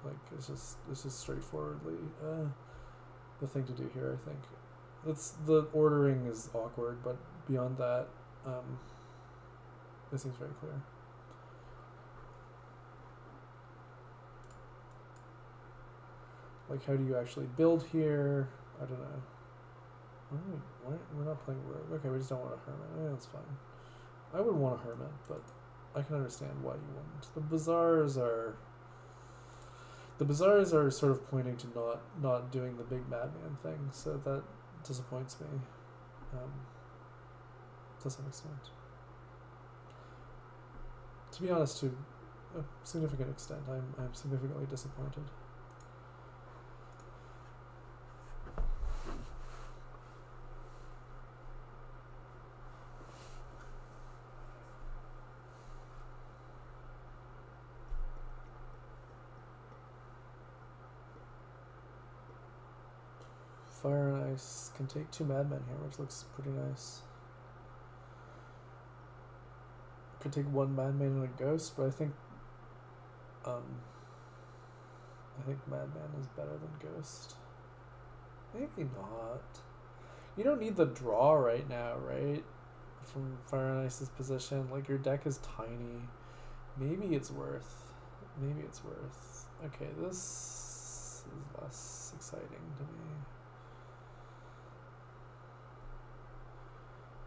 Like, it's just straightforwardly the thing to do here, I think. The ordering is awkward, but beyond that, it seems very clear. Like, how do you actually build here? I don't know. Why we're not playing rogue? Okay, we just don't want a hermit. Yeah, that's fine. I would want a hermit, but I can understand why you wouldn't. The bazaars are sort of pointing to not doing the big madman thing, so that disappoints me to some extent. To be honest, to a significant extent, I'm significantly disappointed. Fire and Ice can take 2 madmen here, which looks pretty nice. Could take 1 madman and a ghost, but I think madman is better than ghost. Maybe not. You don't need the draw right now, right? From Fire and Ice's position, like, your deck is tiny. Maybe it's worth. Okay, this is less exciting to me.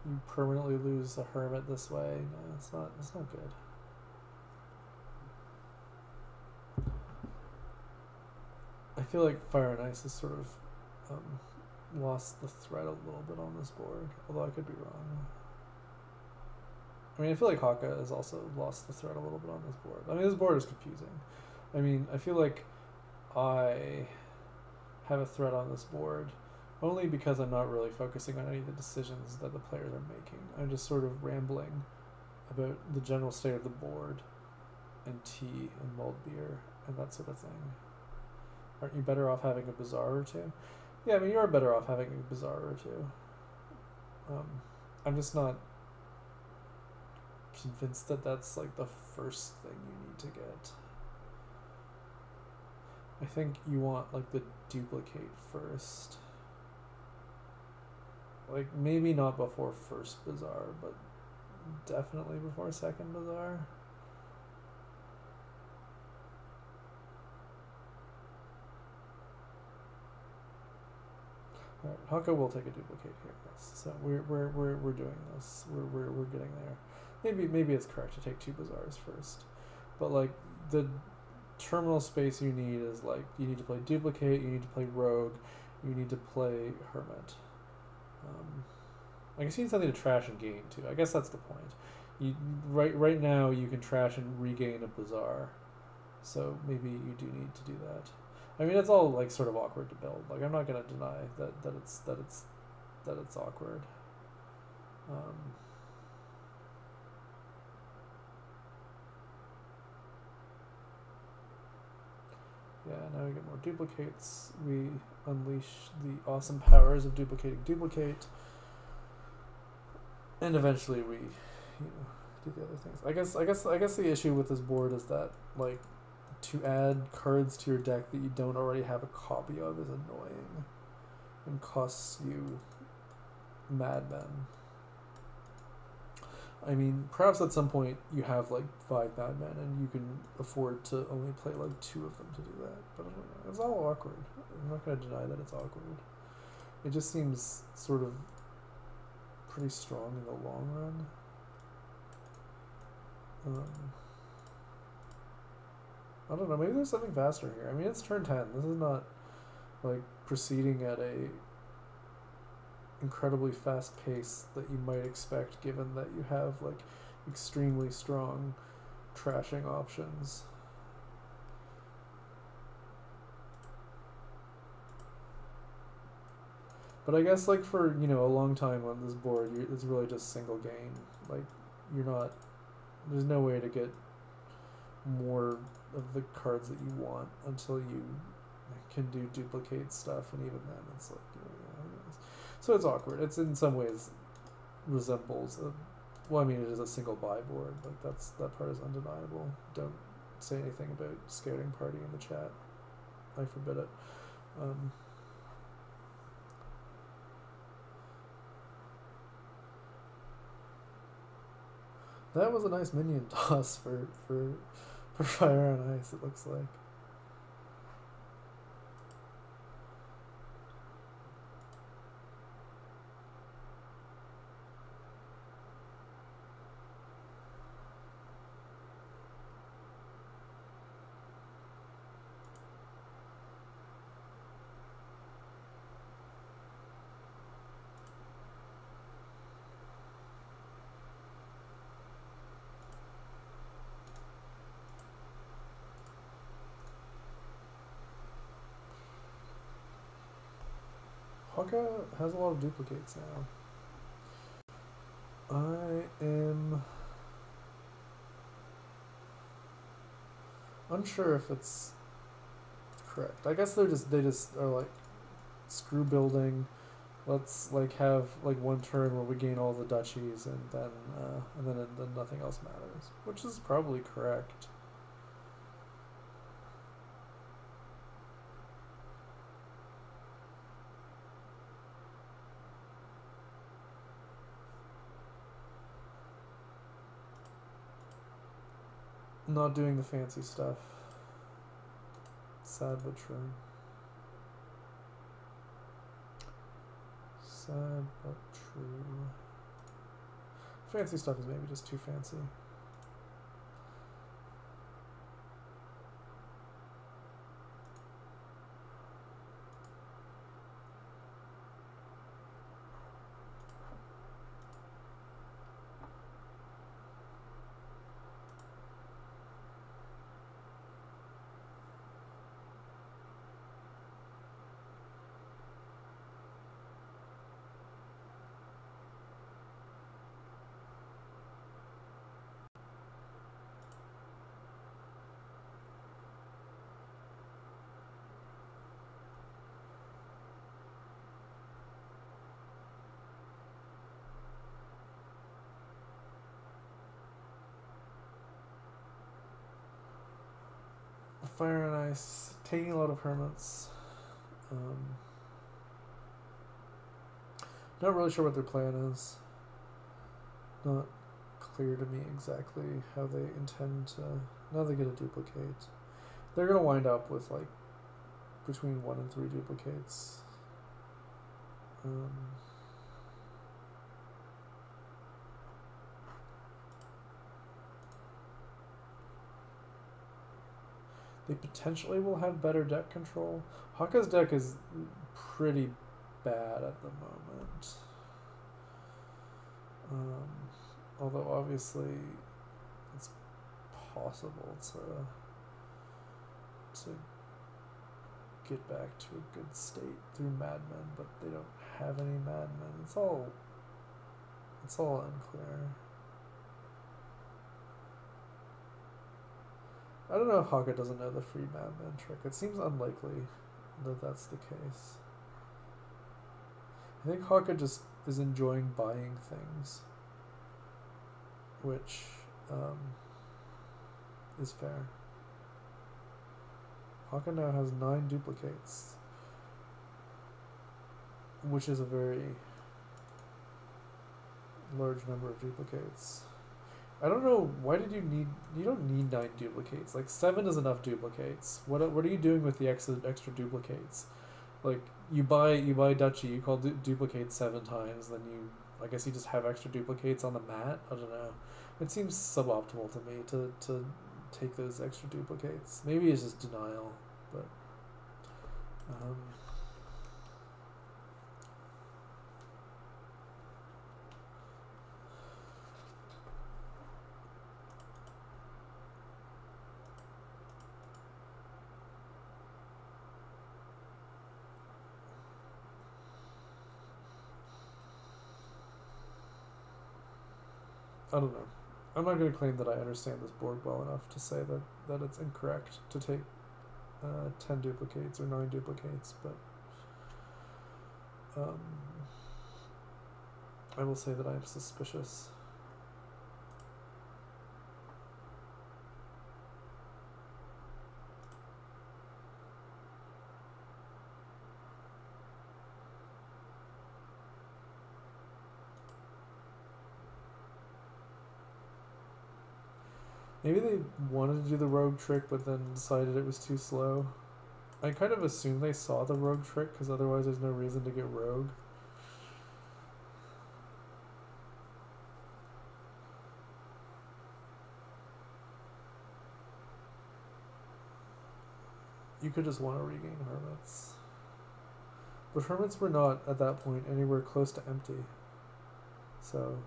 You permanently lose a hermit this way. No, it's not good. I feel like Fire and Ice has sort of lost the thread a little bit on this board, although I could be wrong. I mean, I feel like Hakha has also lost the thread a little bit on this board. I mean, this board is confusing. I mean, I feel like I have a thread on this board Only because I'm not really focusing on any of the decisions that the players are making. I'm just sort of rambling about the general state of the board and tea and mulled beer and that sort of thing. Aren't you better off having a bazaar or two? Yeah, I mean, you are better off having a bazaar or two. I'm just not convinced that that's like the first thing you need to get. I think you want like the duplicate first. Like maybe not before first bazaar, but definitely before second bazaar. Alright, Hakha will take a duplicate here, yes. So we're doing this. We're getting there. Maybe it's correct to take 2 bazaars first. But like the terminal space you need is like you need to play duplicate, you need to play rogue, you need to play hermit. I guess you need something to trash and gain too. I guess that's the point. You right now you can trash and regain a bazaar, so maybe you do need to do that. I mean, it's all like sort of awkward to build. Like I'm not gonna deny that it's awkward. Yeah, now we get more duplicates. We unleash the awesome powers of duplicating duplicate. And eventually we, do the other things. I guess the issue with this board is that like to add cards to your deck that you don't already have a copy of is annoying and costs you madmen. I mean, perhaps at some point you have like 5 madmen and you can afford to only play like 2 of them to do that. But I don't know. It's all awkward. I'm not going to deny that it's awkward. It just seems sort of pretty strong in the long run. I don't know, maybe there's something faster here. I mean, it's turn 10. This is not like proceeding at a incredibly fast pace that you might expect given that you have like extremely strong trashing options. But I guess like for, a long time on this board, it's really just single gain. Like there's no way to get more of the cards that you want until you can do duplicate stuff, and even then it's like, so it's awkward. It's in some ways resembles well, I mean, it is a single buy board. Like that part is undeniable. Don't say anything about scouting party in the chat. I forbid it. That was a nice minion toss for Fire on Ice, it looks like. Hakha has a lot of duplicates now. I am unsure if it's correct. I guess they just are like, screw building. Let's like have like one turn where we gain all the duchies and then nothing else matters, which is probably correct. Not doing the fancy stuff. Sad but true. Sad but true. Fancy stuff is maybe just too fancy. Fire and Ice, taking a lot of hermits. Not really sure what their plan is. Not clear to me exactly how they intend to. Now they get a duplicate. They're gonna wind up with like between 1 and 3 duplicates. They potentially will have better deck control. Hakha's deck is pretty bad at the moment. Although obviously it's possible to get back to a good state through madmen, but they don't have any madmen. It's all unclear. I don't know if Hakha doesn't know the free madman trick. It seems unlikely that that's the case. I think Hakha just is enjoying buying things, which is fair. Hakha now has 9 duplicates, which is a very large number of duplicates. I don't know, why did you don't need 9 duplicates. Like 7 is enough duplicates. What are you doing with the extra duplicates? Like you buy duchy, you call duplicate 7 times, then I guess you just have extra duplicates on the mat. I don't know. It seems suboptimal to me to take those extra duplicates. Maybe it's just denial, but I don't know. I'm not going to claim that I understand this board well enough to say that it's incorrect to take 10 duplicates or 9 duplicates, but I will say that I am suspicious. Maybe they wanted to do the rogue trick, but then decided it was too slow. I kind of assume they saw the rogue trick, because otherwise there's no reason to get rogue. You could just want to regain hermits. But hermits were not, at that point, anywhere close to empty. So,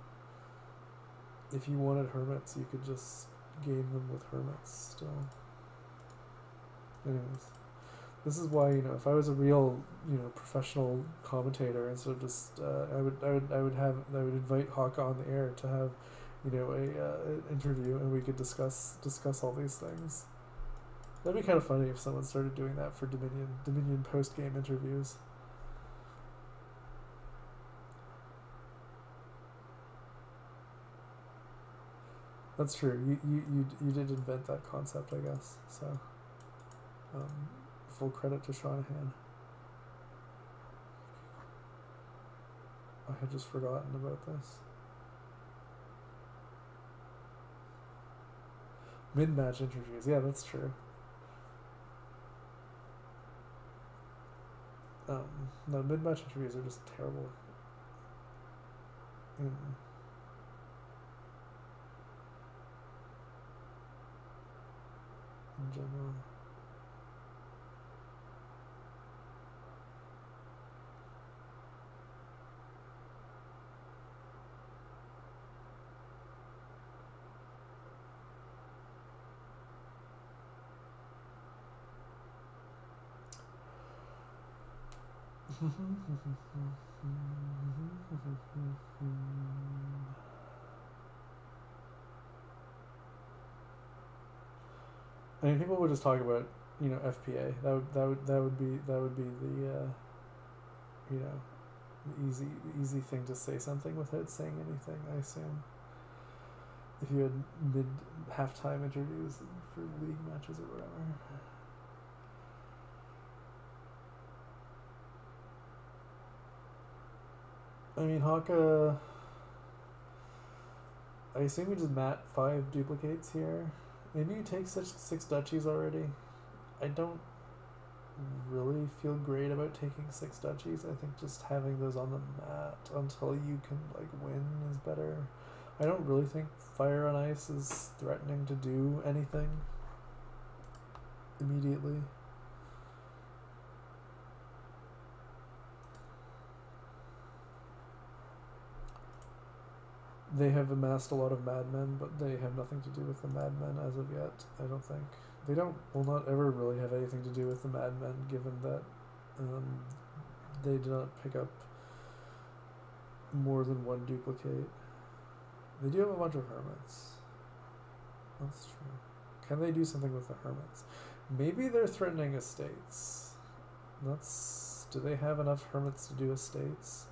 if you wanted hermits, you could just gain them with hermits still. Anyways, this is why, if I was a real, professional commentator, instead of just, I would invite Hakha on the air to have, an interview, and we could discuss all these things. That'd be kind of funny if someone started doing that for Dominion post-game interviews. That's true. You did invent that concept, I guess. So, full credit to Shanahan. I had just forgotten about this. Mid-match interviews. Yeah, that's true. No, mid-match interviews are just terrible. In general. I mean, people would just talk about, FPA. That would be the, the easy thing to say something without saying anything, I assume. If you had halftime interviews for league matches or whatever. I mean, Hakha... I assume you just mat 5 duplicates here. Maybe you take 6 duchies already. I don't really feel great about taking 6 duchies. I think just having those on the mat until you can like win is better. I don't really think Fire on Ice is threatening to do anything immediately. They have amassed a lot of madmen, but they have nothing to do with the madmen as of yet, I don't think. They will not ever really have anything to do with the madmen, given that they do not pick up more than 1 duplicate. They do have a bunch of hermits. That's true. Can they do something with the hermits? Maybe they're threatening estates. Do they have enough hermits to do estates?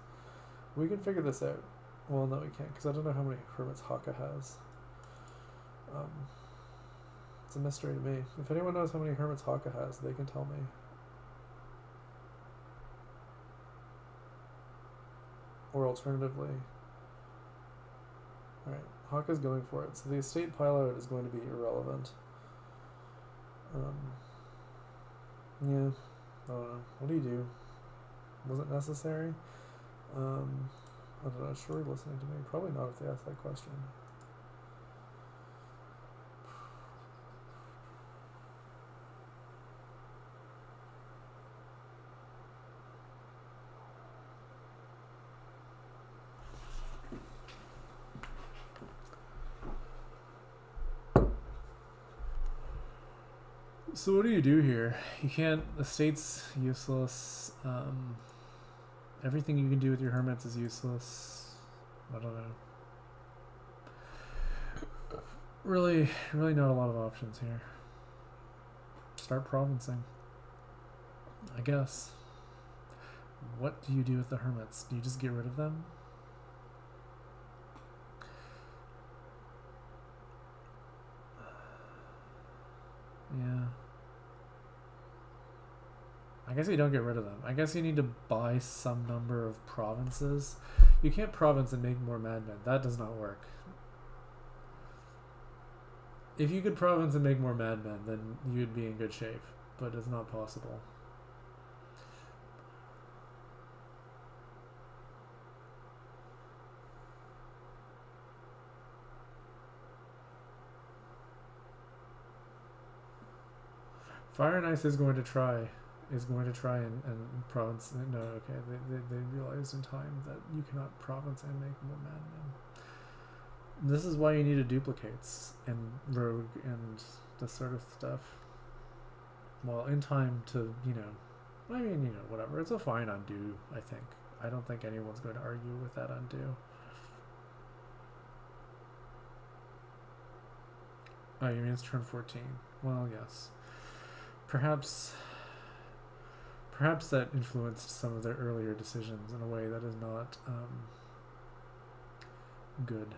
We can figure this out. Well, no, we can't, because I don't know how many hermits Hakha has. It's a mystery to me. If anyone knows how many hermits Hakha has, they can tell me. Or alternatively... Alright, Hakka's going for it, so the estate pilout is going to be irrelevant. Yeah, I don't know. What do you do? Was it necessary? I don't know, sure listening to me. Probably not if they ask that question. So what do you do here? You can't... The state's useless. Everything you can do with your hermits is useless. I don't know. Really not a lot of options here. Start provincing, I guess. What do you do with the hermits? Do you just get rid of them? Yeah. I guess you don't get rid of them. I guess you need to buy some number of provinces. You can't province and make more madmen. That does not work. If you could province and make more madmen, then you'd be in good shape. But it's not possible. Fire and Ice is going to try and province. No, okay, they realized in time that you cannot province and make more madmen. This is why you need a duplicates and rogue and this sort of stuff. Well, in time to, I mean, whatever. It's a fine undo, I think. I don't think anyone's going to argue with that undo. Oh, you mean it's turn 14? Well, yes. Perhaps that influenced some of their earlier decisions in a way that is not good.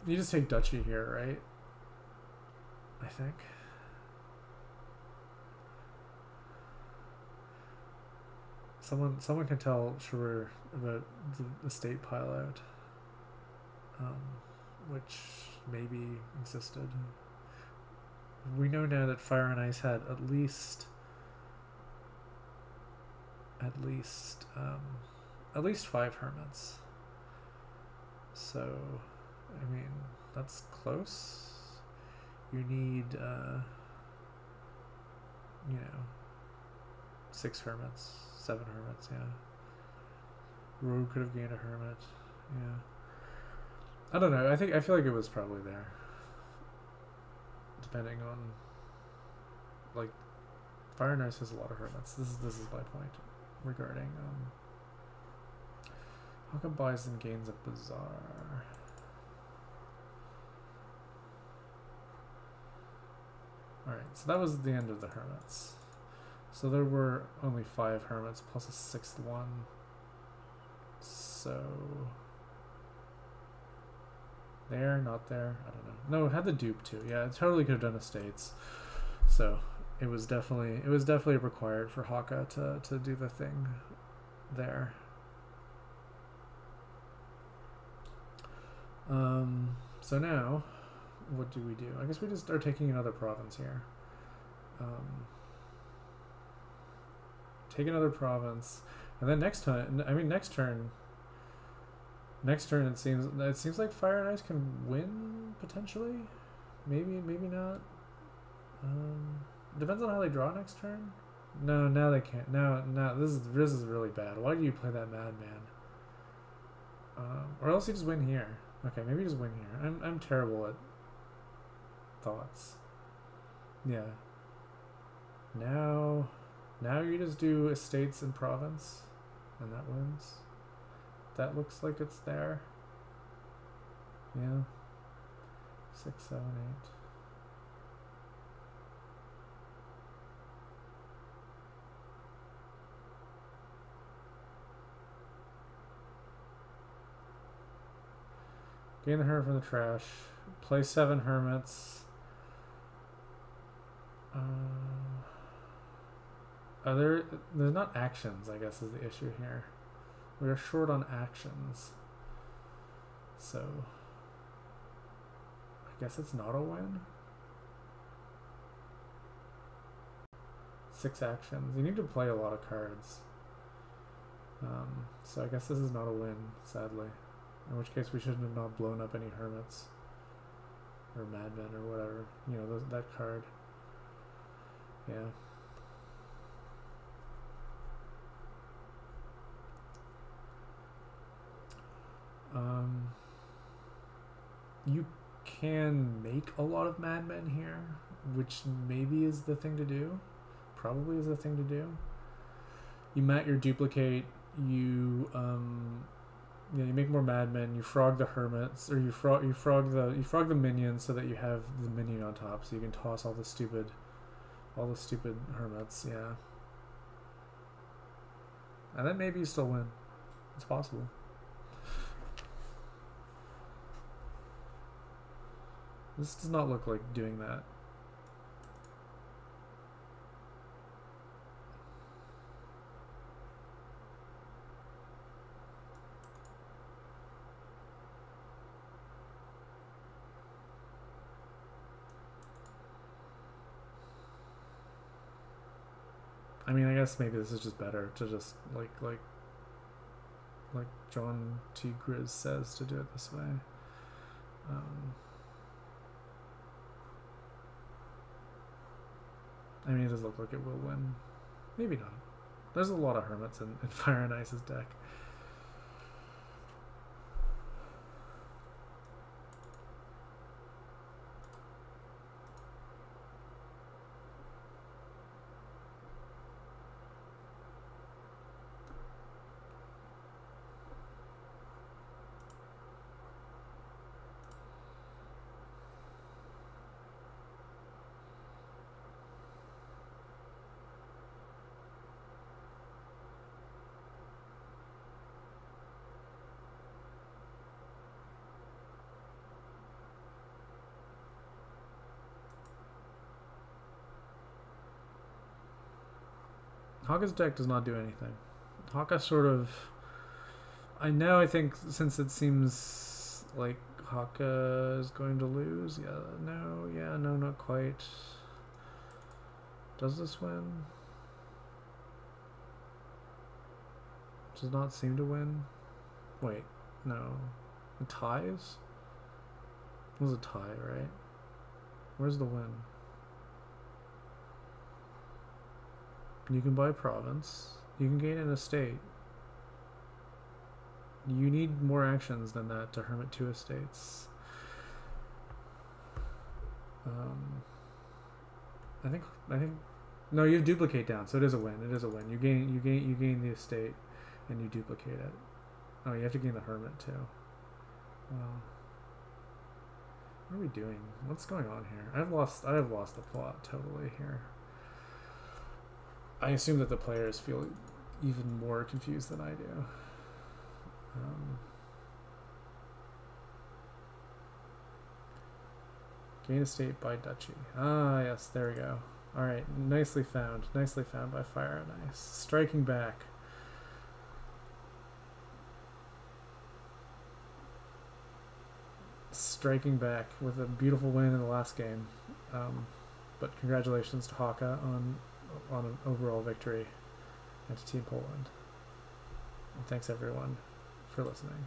You just take duchy here, right? I think. Someone can tell Sharur about the estate pilout, which maybe existed. We know now that Fire and Ice had at least 5 hermits. So, I mean, that's close. You need, 6 hermits. 7 hermits, yeah. Rogue could have gained a hermit, yeah. I don't know. I feel like it was probably there, depending on, like, Fire and Ice has a lot of hermits. This is my point regarding how come Bison gains a bazaar? All right, so that was the end of the hermits. So there were only 5 hermits plus a 6th one. So There, not there. I don't know. No, it had the dupe too. Yeah, it totally could have done estates. So it was definitely required for Hakha to do the thing there. So now, what do we do? I guess we just are taking another province here. Take another province, and then next turn it seems like Fire and Ice can win potentially. Maybe not. Depends on how they draw next turn. No, now they can't. Now this is really bad. Why do you play that Madman? Or else you just win here. Okay, maybe you just win here. I'm terrible at thoughts. Yeah. Now you just do estates and province, and that wins. That looks like it's there. Yeah. 6, 7, 8. Gain the hermit from the trash. Play 7 hermits. There's not actions, I guess, is the issue here. We are short on actions. So I guess it's not a win. 6 actions. You need to play a lot of cards. So I guess this is not a win, sadly. In which case we shouldn't have not blown up any hermits. Or madmen or whatever. You know, that card. Yeah. You can make a lot of madmen here, which maybe is the thing to do. Probably is the thing to do. You mat your duplicate, you make more madmen, you frog the hermits, or you frog the minions so that you have the minion on top, so you can toss all the stupid hermits, yeah. And then maybe you still win. It's possible. This does not look like doing that. I mean, I guess maybe this is just better to just like John T. Grizz says, to do it this way. I mean, it does look like it will win. Maybe not. There's a lot of hermits in Fire and Ice's deck. Hakha's deck does not do anything. Hakha sort of... I think since it seems like Hakha is going to lose, no, not quite. Does this win? Does not seem to win. Wait, no. It ties? It was a tie, right? Where's the win? You can buy a province. You can gain an estate. You need more actions than that to hermit 2 estates. I think no, you have duplicate down, so it is a win. It is a win. You gain the estate and you duplicate it. Oh, you have to gain the hermit too. Well, what are we doing? What's going on here? I have lost the plot totally here. I assume that the players feel even more confused than I do. Gain a state by duchy. Ah, yes, there we go. Alright, nicely found. Nicely found by Fire and Ice. Striking back. Striking back with a beautiful win in the last game. But congratulations to Hakha on an overall victory and to Team Poland. And thanks everyone for listening.